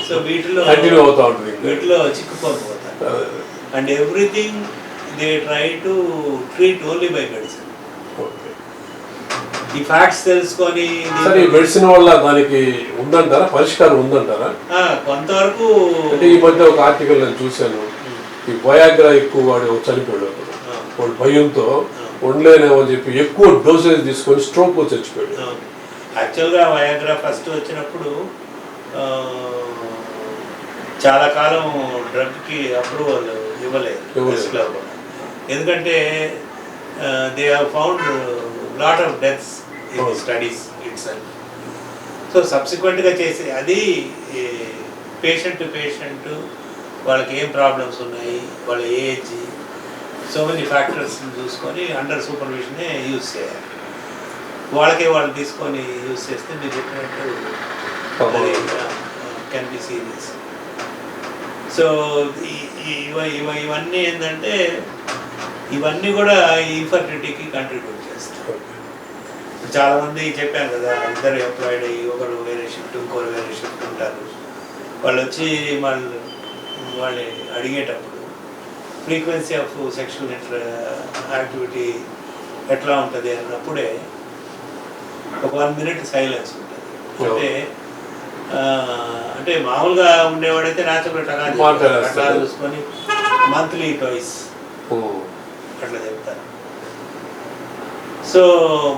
సో వీటిలో చిక్కుకొని పోతారు. And everything they try to treat only by medicine. ఈ ఫ్యాక్ట్స్ తెలుసుకొని మెడిసిన్ వల్ల దానికి ఉందంటారా, పరిష్కారం ఉందంటారా? కొంతవరకు. అంటే ఈ మధ్య ఒక ఆర్టికల్ నేను చూశాను, ఈ వయాగ్రా ఎక్కువ వాడు చనిపోయాడు, వాడు భయంతో ఉండలేనేమో అని చెప్పి ఎక్కువ డోసేజ్ తీసుకొని స్ట్రోక్ వచ్చి చచ్చిపోయాడు. యాక్చువల్గా వయాగ్రా ఫస్ట్ వచ్చినప్పుడు చాలా కాలం డ్రగ్కి అప్రూవల్ ఇవ్వలేదు. ఎందుకంటే they have found lot of deaths in the studies it's. So సబ్సిక్వెంట్గా చేసి అది పేషెంట్ టు పేషెంట్ వాళ్ళకి ఏం ప్రాబ్లమ్స్ ఉన్నాయి, వాళ్ళ ఏజ్, సో మెనీ ఫ్యాక్టర్స్ చూసుకొని అండర్ సూపర్విజనే యూజ్ చేయాలి. వాళ్ళకే వాళ్ళు తీసుకొని యూజ్ చేస్తే మీరు చెప్పినట్టు కెన్ బి సీరియస్. సో ఇవన్నీ ఏంటంటే ఇవన్నీ కూడా ఇన్ఫర్టిలిటీకి కంట్రిబ్యూట్ చేస్తాయి. చాలామంది చెప్పాను కదా, ఇద్దరు ఎంప్లాయిడ్ అయ్యి ఒకరు వేరే షిఫ్ట్ ఇంకోరు వేరే షిఫ్ట్ ఉంటారు. వాళ్ళు వచ్చి వాళ్ళు అడిగేటప్పుడు ఫ్రీక్వెన్సీ ఆఫ్ సెక్షువల్ యాక్టివిటీ ఎట్లా ఉంటుంది అన్నప్పుడే ఒక 1 minute సైలెన్స్ ఉంటుంది. అంటే మామూలుగా ఉండేవాడైతే న్యాచురల్ అట్లా చూసుకొని మంత్లీ ట్వైస్ అట్లా చెప్తారు. సో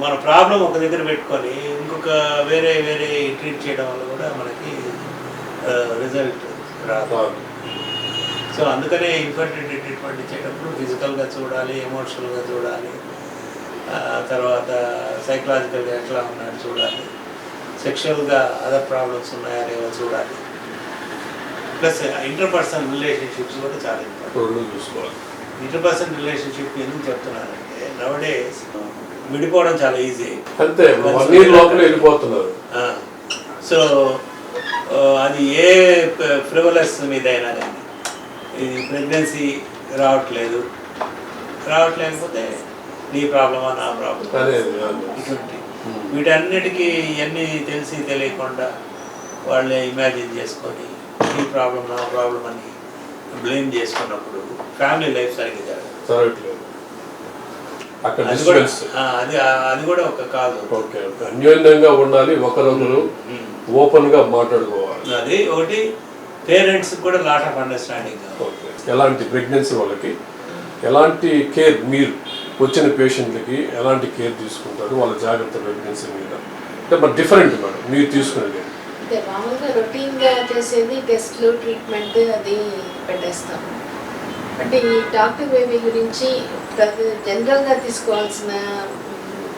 మన ప్రాబ్లం ఒక దగ్గర పెట్టుకొని ఇంకొక వేరే ట్రీట్ చేయడం వల్ల కూడా మనకి రిజల్ట్ రాదు. సో అందుకనే ఇన్ఫర్టిలిటీ ట్రీట్మెంట్ ఇచ్చేటప్పుడు ఫిజికల్గా చూడాలి, ఎమోషనల్గా చూడాలి, తర్వాత సైకలాజికల్గా ఎట్లా ఉన్నాడు చూడాలి, సెక్షువల్గా అదర్ ప్రాబ్లమ్స్ ఉన్నాయా లేవో చూడాలి. ప్లస్ ఇంటర్పర్సనల్ రిలేషన్షిప్స్ కూడా చాలా ఇంపార్టెంట్ చూసుకోవాలి. ఇంటర్పర్సనల్ రిలేషన్షిప్ ఎందుకు చెప్తున్నానంటే నవడేస్ విడిపోవడం చాలా ఈజీ, అంతే వెళ్ళిపోతున్నారు. సో అది ఏ ఫ్రివలస్ మీద అయినా కానీ ఇది ప్రెగ్నెన్సీ రావట్లేకపోతే నీ ప్రాబ్లమా నా ప్రాబ్లమా ఇటువంటి వీటన్నిటికీ ఇవన్నీ తెలిసి తెలియకుండా వాళ్ళే ఇమాజిన్ చేసుకొని ఈ ప్రాబ్లం నా ప్రాబ్లం అని బ్లేమ్ చేసుకున్నప్పుడు ఫ్యామిలీ లైఫ్ సరిగ్గా జరగట్లేదు. అది కూడా ఒక కాదు. అన్యోన్యంగా ఉండాలి, ఒకరొకరు ఓపెన్ గా మాట్లాడుకోవాలి. అది ఒకటి. పేరెంట్స్ కూడా లాట్ ఆఫ్ అండర్స్టాండింగ్. ఎలాంటి ప్రెగ్నెన్సీ వాళ్ళకి ఎలాంటి కేర్, మీరు వచ్చిన పేషెంట్లకి ఎలాంటి కేర్ తీసుకుంటారు, వాళ్ళ జాగ్రత్త ప్రెగ్నెన్సీ మీద అంటే మరి డిఫరెంట్ మేడం మీరు తీసుకునేది? అంటే మామూలుగా రొటీన్గా చేసేది టెస్ట్లు, ట్రీట్మెంట్ అది పెట్టేస్తాము. అంటే ఈ డాక్టర్ బేబీ గురించి జనరల్గా తీసుకోవాల్సిన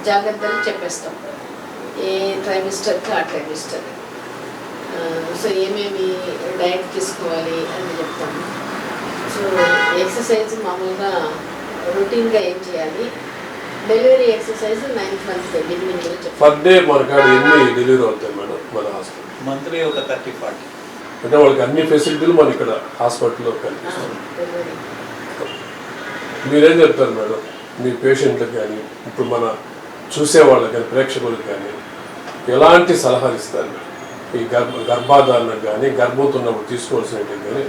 జాగ్రత్తలు చెప్పేస్తాం, ఏ ట్రైమిస్టర్కి ఆ ట్రైమిస్టర్. సో ఏమేమి డైట్ తీసుకోవాలి అని చెప్తాము. సో ఎక్సర్సైజ్ మామూలుగా రొటీన్గా ఏం చేయాలి, డెలివరీ ఎక్సర్సైజ్ 9th month బిగినింగ్లో చెప్తాం. పర్ డే మనకు ఎన్ని డెలివరీ అవుతాయి మేడం మన హాస్పిటల్? మంత్లీ ఒక 30-40. అంటే వాళ్ళకి అన్ని ఫెసిలిటీలు మన ఇక్కడ హాస్పిటల్లో కనిపిస్తాయి. మీరేం చెప్తారు మేడం మీ పేషెంట్లకు కానీ ఇప్పుడు మన చూసేవాళ్ళకి కానీ ప్రేక్షకులకు కానీ ఎలాంటి సలహాలు ఇస్తారు? ఈ గర్భాధారణకు కానీ గర్భంతో ఉన్నప్పుడు తీసుకోవాల్సినవి కానీ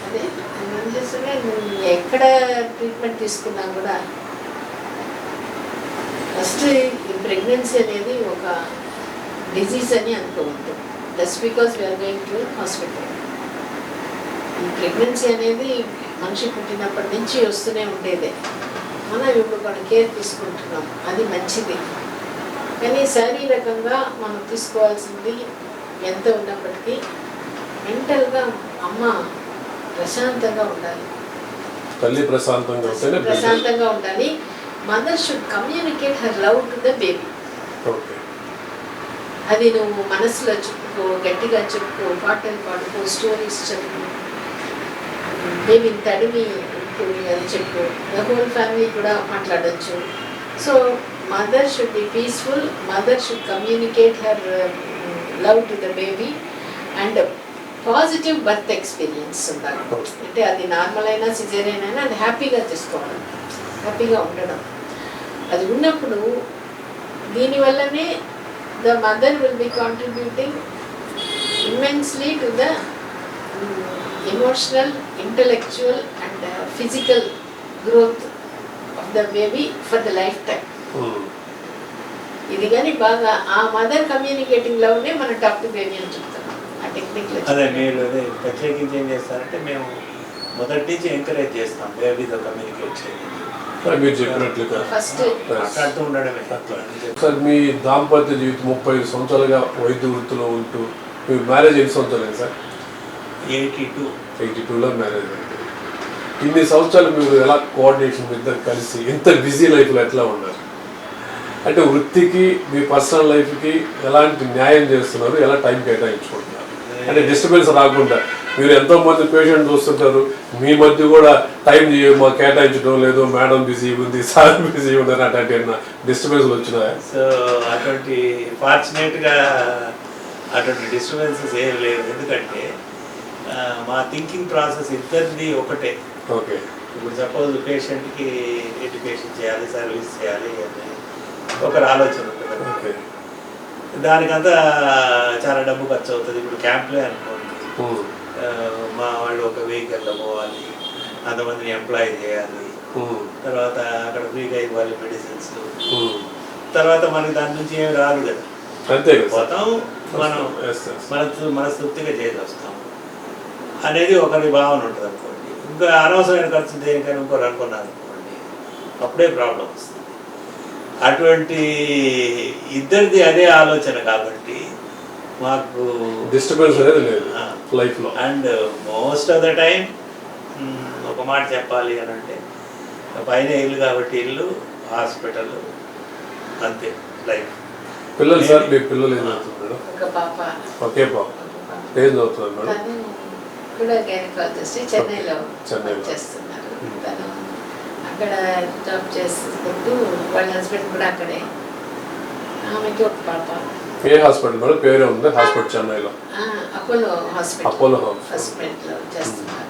అదే ఎక్కడ ట్రీట్మెంట్ తీసుకున్నా కూడా ఫస్ట్ ఈ ప్రెగ్నెన్సీ అనేది ఒక డిజీజ్ అని అనుకోవద్దు. Just because we're going to hospital. ఈ ప్రెగ్నెన్సీ అనేది మనిషి పుట్టినప్పటి నుంచి వస్తూనే ఉండేదే. మనం ఇప్పుడు మనం కేర్ తీసుకుంటున్నాం, అది మంచిది. కానీ శారీరకంగా మనం తీసుకోవాల్సింది ఎంత ఉన్నప్పటికీ మెంటల్గా అమ్మ ప్రశాంతంగా ఉండాలి, తల్లి ప్రశాంతంగా ఉండాలి. Mother should communicate her love to the baby. అది నువ్వు మనసులో చెప్పుకో, గట్టిగా చెప్పుకో, పాటలు పాడుకో, స్టోరీస్ చెప్పుకో, బేబీని తడిమి అది చెప్పు. ద హోల్ ఫ్యామిలీ కూడా మాట్లాడచ్చు. So mother should be peaceful, mother should communicate her love to the baby and positive birth experience ఉండాలి. అంటే అది నార్మల్ అయినా సిజేరియన్ అయినా అది హ్యాపీగా తీసుకోవడం, హ్యాపీగా ఉండడం. అది ఉన్నప్పుడు దీనివల్లనే the mother will be contributing immensely to the emotional, intellectual and physical growth of the baby for the lifetime. ఇది కానీ బాగా ఆ మదర్ కమ్యూనికేటింగ్ లవ్నే మనం టాక్ టు బేబీ అని చెప్తాం. ఆ టెక్నిక్ అదే మీరు అదే ప్రత్యేకించి ఏం చేస్తారంటే మేము మొదటి నుంచి ఎంకరేజ్ చేస్తాం బేబీతో కమ్యూనికేట్ చేయండి, మీరు చెప్పినట్లుగా ఫస్ట్ మాట్లాడుతూ ఉండడమే. సార్ మీ దాంపత్య జీవితం 35 సంవత్సరాలుగా వైద్య వృత్తిలో ఉంటూ మీ మ్యారేజ్ ఎన్ని సంవత్సరాలు సార్? 82లో మ్యారేజ్ అయింది. ఇన్ని సంవత్సరాలు మీరు ఎలా కోఆర్డినేషన్ ఇద్దరు కలిసి ఇంత బిజీ లైఫ్లో ఎట్లా ఉన్నారు? అంటే వృత్తికి మీ పర్సనల్ లైఫ్కి ఎలాంటి న్యాయం చేస్తున్నారు, ఎలా టైం కేటాయించుకుంటున్నారు? అంటే డిస్టర్బెన్స్ రాకుండా మీరు ఎంతో మంది పేషెంట్ చూస్తుంటారు, మీ మధ్య కూడా టైం మా కేటాయించడం లేదు, మేడం బిజీ ఉంది, సార్ బిజీ ఉన్నారు, అట్లాంటి డిస్టర్బెన్స్లు వచ్చినాయా? సో అటువంటి ఫార్చునేట్గా అటువంటి డిస్టర్బెన్సెస్ ఏం లేవు. ఎందుకంటే మా థింకింగ్ ప్రాసెస్ ఇద్దరిది ఒకటే. ఓకే, ఇప్పుడు సపోజ్ పేషెంట్కి ఎడ్యుకేషన్ చేయాలి, సర్వీస్ చేయాలి అని ఒకరి ఆలోచన ఉంటుంది. ఓకే, దానికంతా చాలా డబ్బు ఖర్చు అవుతుంది. ఇప్పుడు క్యాంప్లే అనుకోండి, మా వాళ్ళు ఒక వెహికల్లో పోవాలి, అంతమందిని ఎంప్లాయ్ చేయాలి, తర్వాత అక్కడ ఫ్రీగా ఇవ్వాలి మెడిసిన్స్, తర్వాత మనకి దాని నుంచి ఏమి రాదు కదా, అంతే పోతాం మనం మనస్తృప్తిగా చేసి వస్తాం అనేది ఒకరి భావన ఉంటుంది అనుకోండి. ఇంకా అనవసరమైన ఖర్చు దేనికైనా ఇంకోరు అనుకున్నారు అనుకోండి, అప్పుడే ప్రాబ్లం వస్తుంది. అటువంటి ఇద్దరిది అదే ఆలోచన కాబట్టి మాకు డిస్టర్బెన్స్ అనేది లేదు లైఫ్లో. And most of the time ఒక మాట చెప్పాలి అని అంటే పైన ఇల్లు కాబట్టి ఇల్లు, హాస్పిటల్, అంతే లైఫ్. పిల్లలు సార్, మీ పిల్లలు ఏం చదువుతుంది మేడం? ఒక పాప. ఒకే పాప. ఏం చదువుతుంది మేడం? తను కూడా గైనకాలజిస్ట్, చెన్నైలో చేస్తున్నారు. తను అక్కడ జాబ్ చేసుకుంటూ వాళ్ళ హస్బెండ్ కూడా అక్కడే. ఆమెకి ఒక పాప. ఏ హాస్పిటల్ మేడం? పేరే ఉంది హాస్పిటల్ చెన్నైలో. Apollo hospital. అపోలో హాస్పిటల్లో చేస్తున్నారు.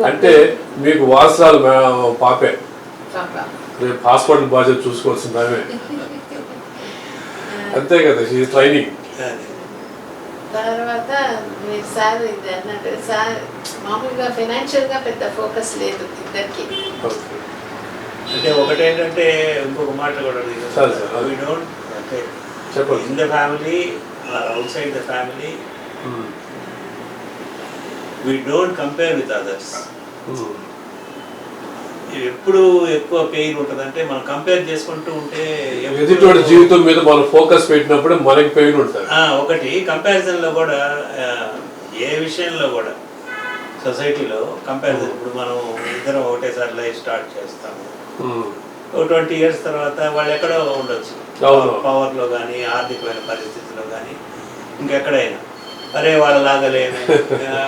అంటే మీకు వారసురాలు పాపే, పాప. రేపు హాస్పిటల్ బాధ్యత చూసుకోవాల్సింది ఆమె. అంతే కదా, షీ ట్రైనింగ్. తర్వాత మీరు సార్ ఇది అన్నట్టు సార్ మామూలుగా ఫైనాన్షియల్గా పెద్ద ఫోకస్ లేదు ఇద్దరికి. అంటే ఒకటేంటంటే ఇంకొక మాట కూడా వి డోంట్ అంటే in the family or outside the family we don't compare with others. ఎప్పుడు ఎక్కువ పెయిన్ ఉంటుందంటే మనం కంపేర్ చేసుకుంటూ ఉంటే ఎదుటి జీవితం మీద మనం ఫోకస్ పెట్టినప్పుడు మనకి పెయిన్ ఉంటుంది. ఒకటి కంపారిజన్లో కూడా ఏ విషయంలో కూడా సొసైటీలో కంపారిజన్. ఇప్పుడు మనం ఇద్దరం ఒకటేసారి లైఫ్ స్టార్ట్ చేస్తాము, 20 years తర్వాత వాళ్ళు ఎక్కడో ఉండొచ్చు, పవర్లో కానీ ఆర్థికమైన పరిస్థితుల్లో కానీ ఇంకెక్కడైనా. అరే వాళ్ళలాగా లేదు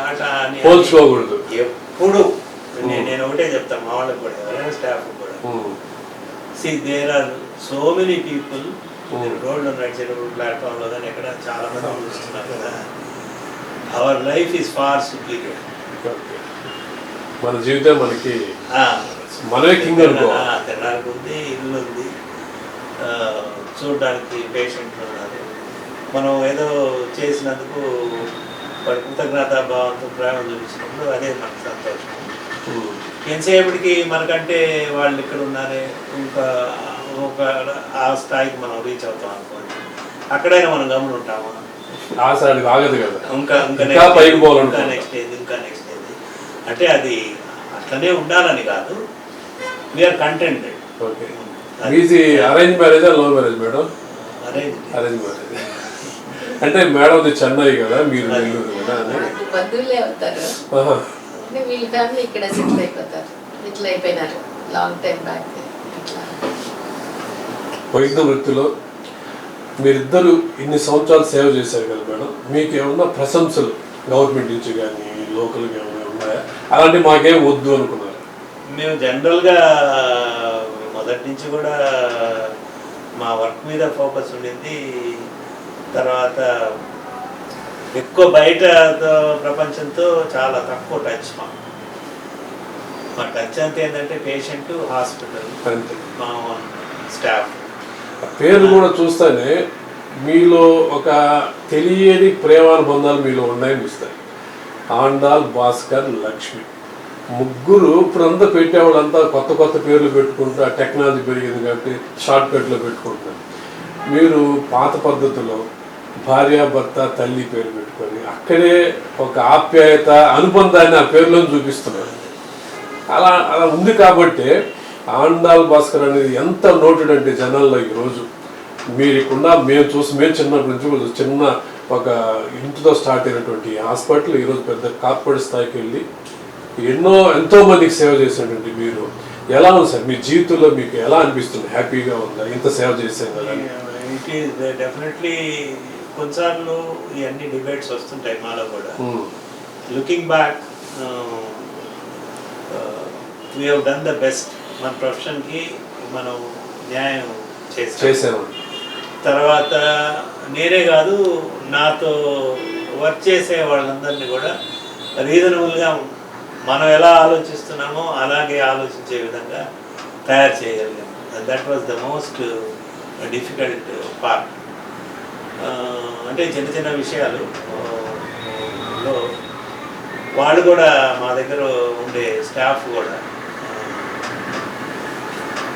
అట్లా పోల్చుకోకూడదు ఎప్పుడు. నేను ఒకటే చెప్తాను మా వాళ్ళకి కూడా, ఎవరైనా స్టాఫ్ కూడా, there are so many people రోడ్లో నడిచేటప్పుడు ప్లాట్ఫామ్లో కానీ ఎక్కడ చాలా మంది చూస్తున్నారు కదా, our life is far superior. మన జీవితం మనకి మనమే కింగ్ అనుకోవాలి. తినడానికి ఉంది, ఇల్లు ఉంది, చూడడానికి పేషెంట్లు ఉన్నారు. మనం ఏదో చేసినందుకు వాడి కృతజ్ఞతా భావంతో ప్రేమ చూపించినప్పుడు అదే మనకు సంతోషం. ఎంతసేపటికి మనకంటే వాళ్ళు ఇక్కడ ఉన్నారే ఇంకా ఒక ఆ స్థాయికి మనం రీచ్ అవుతాం అనుకోండి, అక్కడైనా మనం గమని ఉంటామా? ఆశ ఆగదు కదా, ఇంకా ఇంకా పైకి పోవాలంటే ఇంకా నెక్స్ట్ ఏది అంటే అది అట్లనే ఉండాలని కాదు, వీఆర్ కంటెంటెడ్. ఓకే. మీది అరేంజ్ మ్యారేజా love marriage madam? Arrange marriage. అంటే మేడం చెన్నై కదా, మీరు నెల్లూరు కదా? బంధువులే అవుతారు, వీళ్ళ ఫ్యామిలీ ఇక్కడ సెటిల్ అయిపోతారు, సెటిల్ అయిపోయినారు లాంగ్ టైం బ్యాక్. వైద్య వృత్తిలో మీరిద్దరు ఇన్ని సంవత్సరాలు సేవ చేశారు కదా మేడం, మీకు ఏమన్నా ప్రశంసలు గవర్నమెంట్ నుంచి కానీ లోకల్గా ఏమైనా ఉన్నాయా? అలాంటి మాకేం వద్దు అనుకున్నారు? మేము జనరల్గా మొదటి నుంచి కూడా మా వర్క్ మీద ఫోకస్ ఉండింది. తర్వాత ఎక్కువ బయట ప్రపంచంతో చాలా తక్కువ టచ్. మా టచ్ అంతా ఏంటంటే పేషెంట్, హాస్పిటల్, మా స్టాఫ్. పేరు కూడా చూస్తేనే మీలో ఒక తెలియని ప్రేమానుబంధాలు మీలో ఉన్నాయని చూస్తాయి. ఆండాల్, భాస్కర్, లక్ష్మి ముగ్గురు ఇప్పుడంతా పెట్టేవాళ్ళంతా కొత్త కొత్త పేర్లు పెట్టుకుంటా, టెక్నాలజీ పెరిగింది కాబట్టి షార్ట్ కట్లో పెట్టుకుంటున్నారు. మీరు పాత పద్ధతిలో భార్యాభర్త, తల్లి పేరు పెట్టుకొని అక్కడే ఒక ఆప్యాయత, అనుబంధాన్ని ఆ పేరులో చూపిస్తున్నారు. అలా అలా ఉంది కాబట్టి ఆండాల్ భాస్కర్ అనేది ఎంత నోటెడ్ అంటే జనాల్లో ఈరోజు మీరుకున్న మేము చిన్నప్పటి నుంచి చిన్న ఒక ఇంటితో స్టార్ట్ అయినటువంటి హాస్పిటల్ ఈరోజు పెద్ద కార్పొరేట్ స్థాయికి వెళ్ళి ఎంతో మందికి సేవ చేసినటువంటి మీరు ఎలా ఉంది సార్? మీ జీవితంలో మీకు ఎలా అనిపిస్తుంది? హ్యాపీగా ఉందా ఇంత సేవ చేసాం కదా? It is definitely. కొన్నిసార్లు ఇవన్నీ డిబేట్స్ వస్తుంటాయి మాలో కూడా. Looking back we have done the best. మన ప్రొఫెషన్కి మనం న్యాయం చేసాము. తర్వాత నేనే కాదు, నాతో వర్క్ చేసే వాళ్ళందరినీ కూడా రీజనబుల్గా మనం ఎలా ఆలోచిస్తున్నామో అలాగే ఆలోచించే విధంగా తయారు చేయగలిగాం. That was the most difficult part. అంటే చిన్న చిన్న విషయాలు వాళ్ళు కూడా మా దగ్గర ఉండే స్టాఫ్ కూడా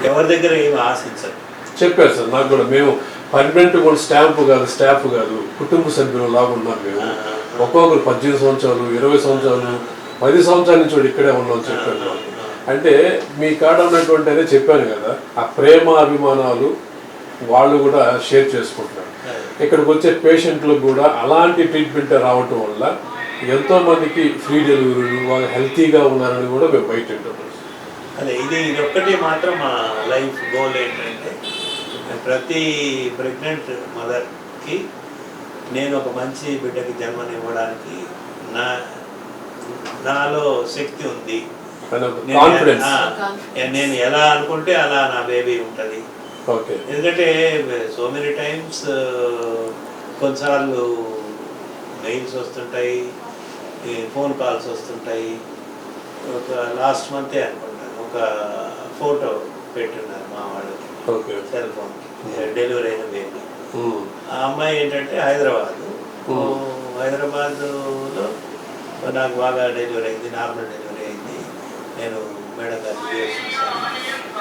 ఎవరి దగ్గర ఏమి ఆశించరు. చెప్పారు సార్ నాకు కూడా. మేము పర్మనెంట్ కూడా స్టాఫ్ కాదు, కుటుంబ సభ్యులు లాగా ఉన్నారు. మేము ఒక్కొక్కరు 18 సంవత్సరాలు, 20 సంవత్సరాలు, 10 సంవత్సరాల నుంచి కూడా ఇక్కడే ఉన్నాం చెప్పాను. అంటే మీ కాడ ఉన్నటువంటి అదే చెప్పాను కదా, ఆ ప్రేమ అభిమానాలు వాళ్ళు కూడా షేర్ చేసుకుంటున్నారు. ఇక్కడికి వచ్చే పేషెంట్లకు కూడా అలాంటి ట్రీట్మెంట్ రావటం వల్ల ఎంతో మందికి ఫ్రీ డెలివరీలు, వాళ్ళు హెల్తీగా ఉన్నారని కూడా మేము బయట ఉంటాం. అదే ఇది ఒక్కటి మాత్రం మా లైఫ్ గోల్ ఏంటంటే, ప్రతి ప్రెగ్నెంట్ మదర్కి నేను ఒక మంచి బిడ్డకి జన్మనివ్వడానికి నాలో శక్తి ఉంది. నేను ఎలా అనుకుంటే అలా నా బేబీ ఉంటుంది. ఎందుకంటే సో మెనీ టైమ్స్ కొన్నిసార్లు మెయిల్స్ వస్తుంటాయి, ఫోన్ కాల్స్ వస్తుంటాయి. ఒక లాస్ట్ మంతే అనుకుంటాను ఒక ఫోటో పెట్టున్నారు మా వాళ్ళు సెల్ ఫోన్కి, డెలివరీ అయిన బేబీ. ఆ అమ్మాయి ఏంటంటే హైదరాబాద్లో నాకు బాగా డెలివరీ అయింది, నార్మల్ డెలివరీ అయింది. నేను మేడం గారి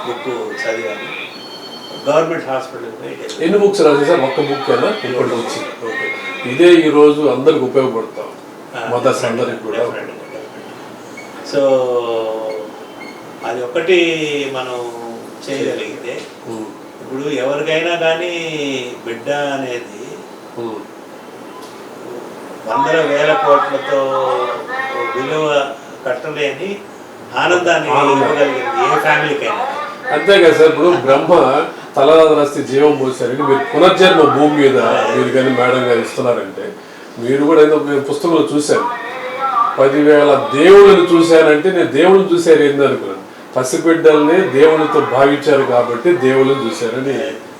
బుక్ చదివాను. గవర్నమెంట్ హాస్పిటల్కి పోయి ఎన్ని బుక్స్ రాసి సార్? ఒక్క బుక్ అయినా ఇంకోటి వచ్చింది. ఓకే, ఇదే ఈరోజు అందరికి ఉపయోగపడతాం, మదర్స్ అందరికి కూడా. సో అది ఒకటి మనం చేయగలిగితే, ఇప్పుడు ఎవరికైనా కానీ బిడ్డ అనేది వందల వేల కోట్లతో విలువ కట్టలేని ఆనందాన్ని ఇవ్వగలిగింది ఏ ఫ్యామిలీకైనా. అంతే కదా సార్. ఇప్పుడు బ్రహ్మ తలరాసి జీవం పోసారంటే మీరు పునర్జన్మ భూమి మీద మీరు కానీ మేడం గారు ఇస్తున్నారంటే, మీరు కూడా ఏదో పుస్తకంలో చూశాను 10,000 దేవుళ్ళని చూశానంటే నేను దేవుళ్ళని చూశారు ఏంది అనుకున్నాను. పసిబిడ్డల్ని దేవుళ్ళతో భావించారు కాబట్టి దేవుళ్ళని చూశారని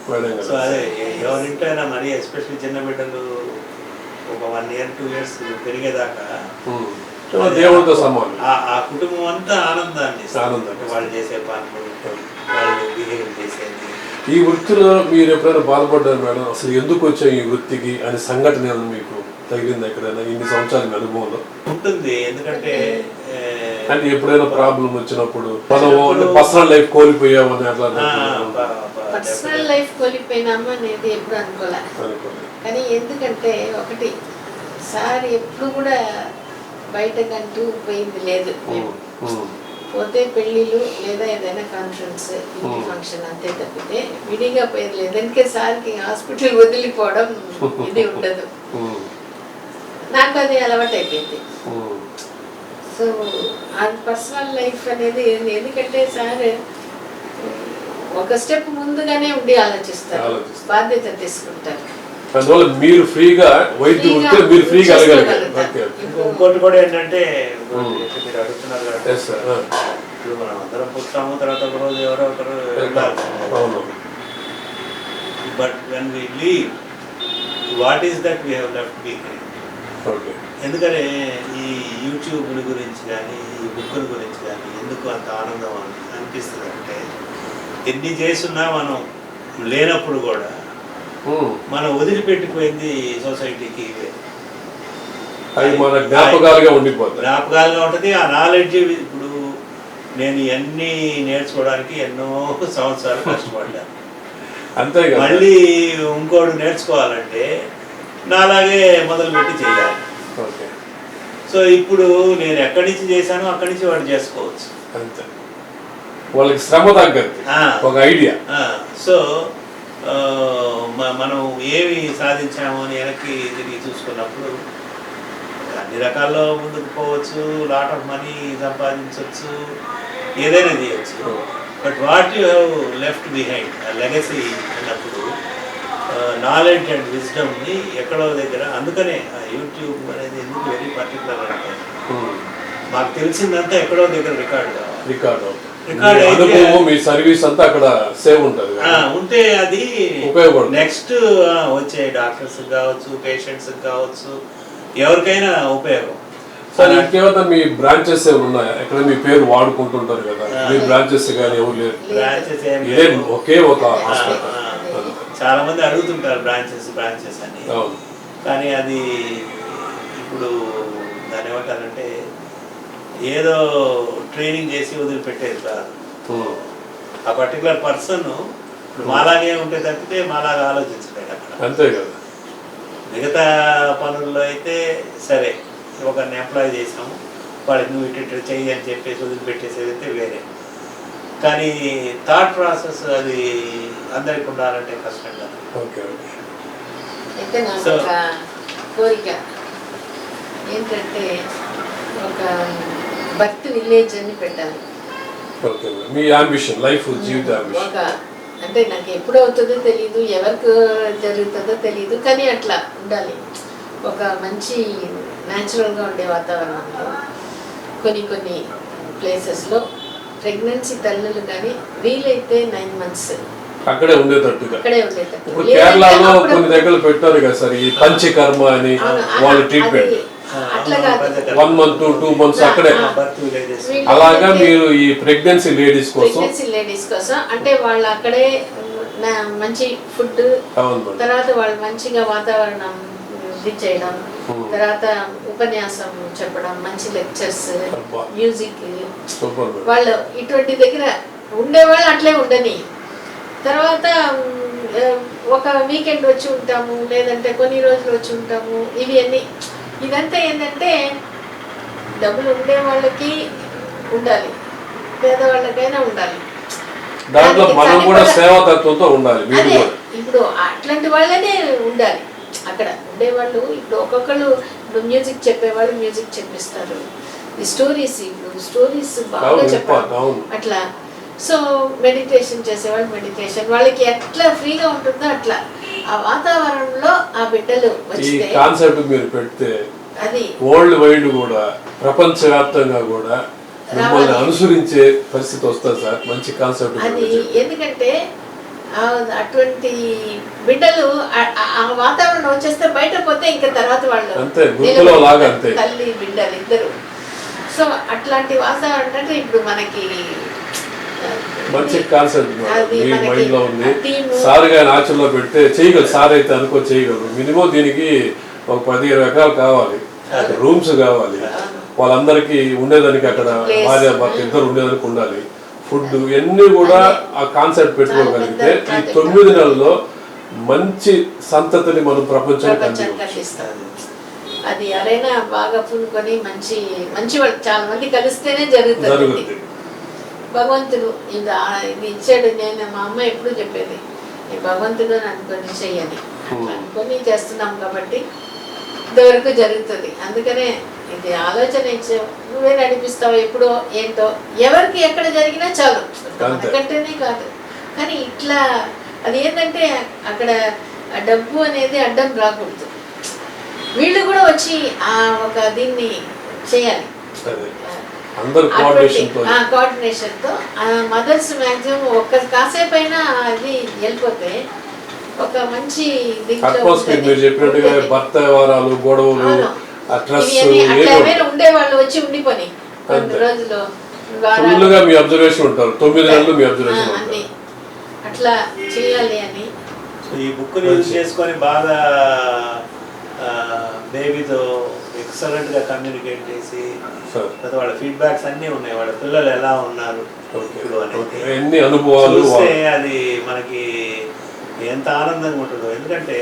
మేడం గారు. సో అదే ఎవరింటైనా మరి ఎస్పెషల్లీ చిన్న బిడ్డలు ఒక 1 year 2 years పెరిగేదాకా దేవుడితో సమానం. ఆ కుటుంబం అంతా ఆనందాన్ని వాళ్ళు చేసే పనులు, వాళ్ళు బిహేవ్ చేసేది. ఈ వృత్తిలో మీరు ఎప్పుడైనా బాధపడ్డారు మేడం? అసలు ఎందుకు వచ్చాయి ఈ వృత్తికి అనే సంఘటన మీకు తగిలింది ఎక్కడైనా ఇన్ని సంవత్సరాల అనుభవంలో? ఉంటుంది. ఎందుకంటే అంటే ఎప్పుడైనా ప్రాబ్లం వచ్చినప్పుడు మనం పర్సనల్ లైఫ్ కోల్పోయామని అట్లా పర్సనల్ లైఫ్ కోల్పోయినాము అనేది ఎప్పుడు అనుకోలే. కానీ ఎందుకంటే ఒకటి సార్ ఎప్పుడు కూడా బయటకంటూ పోయింది లేదు. మేము పోతే పెళ్ళిళ్ళు లేదా ఏదైనా కాన్ఫరెన్స్ ఇంటి ఫంక్షన్ అంతే తప్పితే విడిగా పోయేది లేదు. ఎందుకంటే సార్కి హాస్పిటల్ వదిలిపోవడం ఇది ఉండదు. నాకు అది అలవాటు అయిపోయింది. సో అది పర్సనల్ లైఫ్ అనేది ఎందుకంటే సార్ ఒక స్టెప్ ముందుగానే ఉండి ఆలోచిస్తారు, బాధ్యత తీసుకుంటారు. అందువల్ల మీరు ఫ్రీగా వైద్యం ఉంటే మీరు ఫ్రీగా అడగలిగారు. ఇంకోటి కూడా ఏంటంటే మీరు అడుగుతున్నారు కదా, ఇప్పుడు మనం అందరం పుట్టాము, తర్వాత ఒక రోజు ఎవరో ఒకరు వెళ్ళాలి. But when we leave what is that we have left behind. ఎందుకని ఈ యూట్యూబ్ల గురించి కానీ ఈ బుక్కుల గురించి కానీ ఎందుకు అంత ఆనందం అనిపిస్తుంది అంటే, ఎన్ని చేస్తున్నా మనం లేనప్పుడు కూడా మనం వదిలిపెట్టిపోయింది సొసైటీకి అది మన జ్ఞాపకాలుగా ఉండిపోతుంది. జ్ఞాపకాలుగా ఉంటుంది. ఆ నాలెడ్జ్ ఇప్పుడు నేను ఇవన్నీ నేర్చుకోవడానికి ఎన్నో సంవత్సరాలు కష్టపడ్డాను. అంతే మళ్ళీ ఇంకోటి నేర్చుకోవాలంటే నాలాగే మొదలుపెట్టి చేయాలి. సో ఇప్పుడు నేను ఎక్కడి నుంచి చేశానో అక్కడి నుంచి వాడు చేసుకోవచ్చు. అంతే, వాళ్ళకి శ్రమ తగ్గదు, ఒక ఐడియా. సో మనం ఏమి సాధించాము అని వెనక్కి తిరిగి చూసుకున్నప్పుడు అన్ని రకాల్లో ముందుకు పోవచ్చు, లాట్ ఆఫ్ మనీ సంపాదించవచ్చు, ఏదైనా చేయొచ్చు. But what you have left behind legacy అన్నప్పుడు నాలెడ్జ్ అండ్ విజ్డమ్ని ఎక్కడో దగ్గర. అందుకనే యూట్యూబ్ అనేది ఎందుకు వెరీ పర్టికులర్ అంటే మాకు తెలిసిందంతా ఎక్కడో దగ్గర రికార్డ్ మీ సర్వీస్ అంతా అక్కడ సేవ్ ఉంటుంది. ఉంటే అది నెక్స్ట్ వచ్చే డాక్టర్స్ కావచ్చు, పేషెంట్స్ కావచ్చు, ఎవరికైనా ఉపయోగం. సార్ ఇంకేమైనా మీ బ్రాంచెస్ ఏమైనా ఉన్నాయా? ఎక్కడ మీ పేరు వాడుకుంటుంటారు కదా, మీ బ్రాంచెస్ కానీ ఎవరు లేరు? బ్రాంచెస్ ఒకే ఒక హాస్పిటల్. చాలా మంది అడుగుతుంటారు బ్రాంచెస్ అని. కానీ అది ఇప్పుడు దాని ఏమంటారంటే ఏదో ట్రైనింగ్ చేసి వదిలిపెట్టేది కాదు. ఆ పర్టికులర్ పర్సన్ ఇప్పుడు మాలాగే ఉంటే తప్పితే మాలాగా ఆలోచించలేడు అక్కడ. అంతే కదా. మిగతా పనుల్లో అయితే సరే ఒకరిని ఎంప్లాయ్ చేసాము, వాడికి నువ్వు ఇటు చెయ్యి అని చెప్పేసి వదిలిపెట్టేసేది అయితే వేరే. కానీ థాట్ ప్రాసెస్ అది అందరికి ఉండాలంటే కష్టం కదా. అయితే నాకు ఒక కోరిక ఏంటంటే ఒక బర్త్ విలేజ్ అని పెట్టాలి. మీ అంబిషన్, లైఫ్ జీవిత ఒక అంటే నాకు ఎప్పుడు అవుతుందో తెలియదు, ఎవరికి జరుగుతుందో తెలియదు, కానీ అట్లా ఉండాలి. ఒక మంచి న్యాచురల్గా ఉండే వాతావరణంలో కొన్ని ప్లేసెస్లో ప్రెగ్నెన్సీ తల్లులు కానీ వీలైతే 9 months అక్కడే ఉండేటట్టుగా. ఇప్పుడు కేరళలో కొన్ని దగ్గర పెట్టారు కదా సార్, ఈ పంచకర్మ అని వాళ్ళ ట్రీట్మెంట్ 1 month 2 months అక్కడే. అలాగా మీరు ఈ ప్రెగ్నెన్సీ లేడీస్ కోసం అంటే వాళ్ళు అక్కడే మంచి ఫుడ్, తర్వాత వాళ్ళు మంచిగా వాతావరణం ఇది చేయడం, తర్వాత ఉపన్యాసం చెప్పడం, మంచి లెక్చర్స్, మ్యూజిక్, వాళ్ళు ఇటువంటి దగ్గర ఉండేవాళ్ళు అట్లే ఉండని. తర్వాత ఒక వీకెండ్ వచ్చి ఉంటాము, లేదంటే కొన్ని రోజులు వచ్చి ఉంటాము. ఇవి అన్నీ ఇదంతా ఏంటంటే డబ్బులు ఉండే వాళ్ళకి ఉండాలి, పేదవాళ్ళకైనా ఉండాలి. దాంట్లో మనం కూడా సేవాతత్వంతో ఉండాలి. అదే ఇప్పుడు అట్లాంటి వాళ్ళనే ఉండాలి అక్కడ ఉండేవాళ్ళు. ఇప్పుడు ఒక్కొక్కరు ఇప్పుడు మ్యూజిక్ చెప్పేవాళ్ళు మ్యూజిక్ చెప్పిస్తారు, ఈ స్టోరీస్ బాగా చెప్పాలి అట్లా. సో మెడిటేషన్ చేసేవాళ్ళు మెడిటేషన్, వాళ్ళకి ఎట్లా ఫ్రీగా ఉంటుందో అట్లా ఆ వాతావరణంలో ఆ బిడ్డలు వచ్చితే కాన్సెప్ట్ మీరు పెడితే అది వరల్డ్ వైడ్ కూడా ప్రపంచవ్యాప్తంగా కూడా మిమ్మల్ని అనుసరించే పరిస్థితి వస్తుంది సార్. మంచి కాన్సెప్ట్ అది. ఎందుకంటే అటువంటి బిడ్డలు ఆ వాతావరణం వచ్చేస్తే బయట పోతే ఇంకా తర్వాత వాళ్ళు తల్లి బిడ్డలు ఇద్దరు. సో అట్లాంటి వాతావరణం అంటే ఇప్పుడు మనకి మంచి కాన్సెప్ట్ మీ మైండ్ లో ఉంది. సార్ గారి ఆచరణలో పెడితే చేయగలరు. సార్ అయితే చేయగలరు. మినిమం దీనికి ఒక 10-20 ఎకరాలు కావాలి, రూమ్స్ కావాలి, వాళ్ళందరికీ ఉండేదానికి అక్కడ భార్య భర్త ఇద్దరు ఉండేదానికి ఉండాలి, ఫుడ్ ఇవన్నీ కూడా ఆ కాన్సెప్ట్ పెట్టుకోగలిగితే ఈ 9 నెలల్లో మంచి సంతతిని మనం ప్రపంచానికి అందిస్తాం. అది ఎవరైనా బాగా పూనుకొని మంచి మంచి వాళ్ళు చాలా మంది కలిస్తేనే జరుగుతుంది. భగవంతుడు ఇది ఇచ్చాడు. నేను మా అమ్మ ఎప్పుడు చెప్పేది, భగవంతుడు అనుకొని చెయ్యని, అనుకొని చేస్తున్నాం కాబట్టి ఇంతవరకు జరుగుతుంది. అందుకనే ఇది ఆలోచన ఇచ్చావు, నువ్వే నడిపిస్తావు ఎప్పుడో ఏంటో, ఎవరికి ఎక్కడ జరిగినా చాలు, మనకంటేనే కాదు. కానీ ఇట్లా అది ఏంటంటే అక్కడ డబ్బు అనేది అడ్డం రాకూడదు, వీళ్ళు కూడా వచ్చి ఒక దీన్ని చేయాలి కోఆర్డినేషన్తో. మదర్స్ మ్యాక్సిమం ఒక్క కాసేపు అయినా అది వెళ్ళిపోతే ఒక మంచి ఉండే వాళ్ళు వచ్చి ఉండిపోయి కొన్ని రోజులు అట్లా చేయాలి అని. ఈ బుక్ యూజ్ చేసుకొని బాగా బేబీతో ఎక్సలెంట్ గా కమ్యూనికేట్ చేసి వాళ్ళ ఫీడ్బ్యాక్స్ అన్నీ ఉన్నాయి, వాళ్ళ పిల్లలు ఎలా ఉన్నారు ఇప్పుడు అనేది చూస్తే అది మనకి ఎంత ఆనందంగా ఉంటుందో. ఎందుకంటే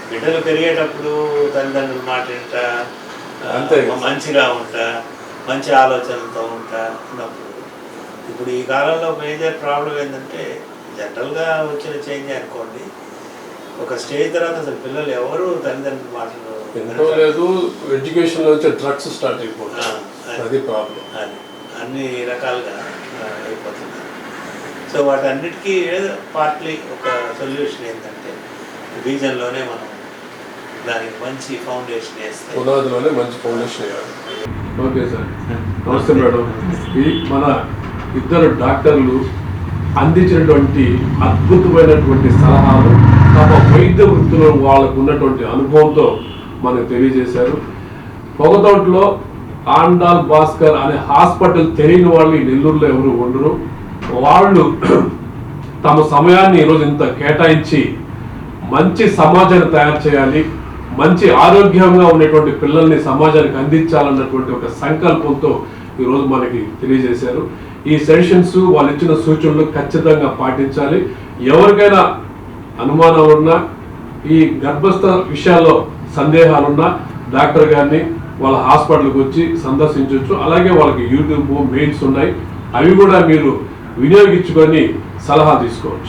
బిడ్డలు పెరిగేటప్పుడు తల్లిదండ్రులు మాట వింటా, మంచిగా ఉంటా, మంచి ఆలోచనలతో ఉంటా ఉన్నప్పుడు, ఇప్పుడు ఈ కాలంలో మేజర్ ప్రాబ్లం ఏంటంటే జనరల్గా వచ్చిన చేంజ్ అనుకోండి, ఒక స్టేజ్ తర్వాత అసలు పిల్లలు ఎవరు తల్లిదండ్రులు మాటలు లేదు, ఎడ్యుకేషన్ లో డ్రగ్స్ స్టార్ట్ అయిపోతుంది, అది ప్రాబ్లం. అది అన్ని రకాలుగా అయిపోతుంది. సో వాటన్నిటికీ పార్ట్లీ ఒక సొల్యూషన్ ఏంటంటే రీజన్లోనే మనం దానికి మంచి ఫౌండేషన్ వేస్తే, పునాదిలోనే మంచి ఫౌండేషన్ వేయాలి. ఓకే సార్, నమస్తే మేడం. ఈ మన ఇద్దరు డాక్టర్లు అందించినటువంటి అద్భుతమైనటువంటి సలహాలు తమ వైద్య వృత్తిలో వాళ్ళకు ఉన్నటువంటి అనుభవంతో మనకు తెలియజేశారు. పొగతోటలో ఆండాల్ భాస్కర్ అనే హాస్పిటల్ తెలియని వాళ్ళు ఈ నెల్లూరులో ఎవరు ఉండరు. వాళ్ళు తమ సమయాన్ని ఈరోజు ఇంత కేటాయించి మంచి సమాజాన్ని తయారు చేయాలి, మంచి ఆరోగ్యంగా ఉన్నటువంటి పిల్లల్ని సమాజానికి అందించాలన్నటువంటి ఒక సంకల్పంతో ఈరోజు మనకి తెలియజేశారు. ఈ సెషన్స్ వాళ్ళు ఇచ్చిన సూచనలు ఖచ్చితంగా పాటించాలి. ఎవరికైనా అనుమానాలున్నా, ఈ గర్భస్థ విషయాల్లో సందేహాలున్నా డాక్టర్ గారిని వాళ్ళ హాస్పిటల్కి వచ్చి సందర్శించవచ్చు. అలాగే వాళ్ళకి యూట్యూబ్ మెయిల్స్ ఉన్నాయి, అవి కూడా మీరు వినియోగించుకొని సలహా తీసుకోవచ్చు.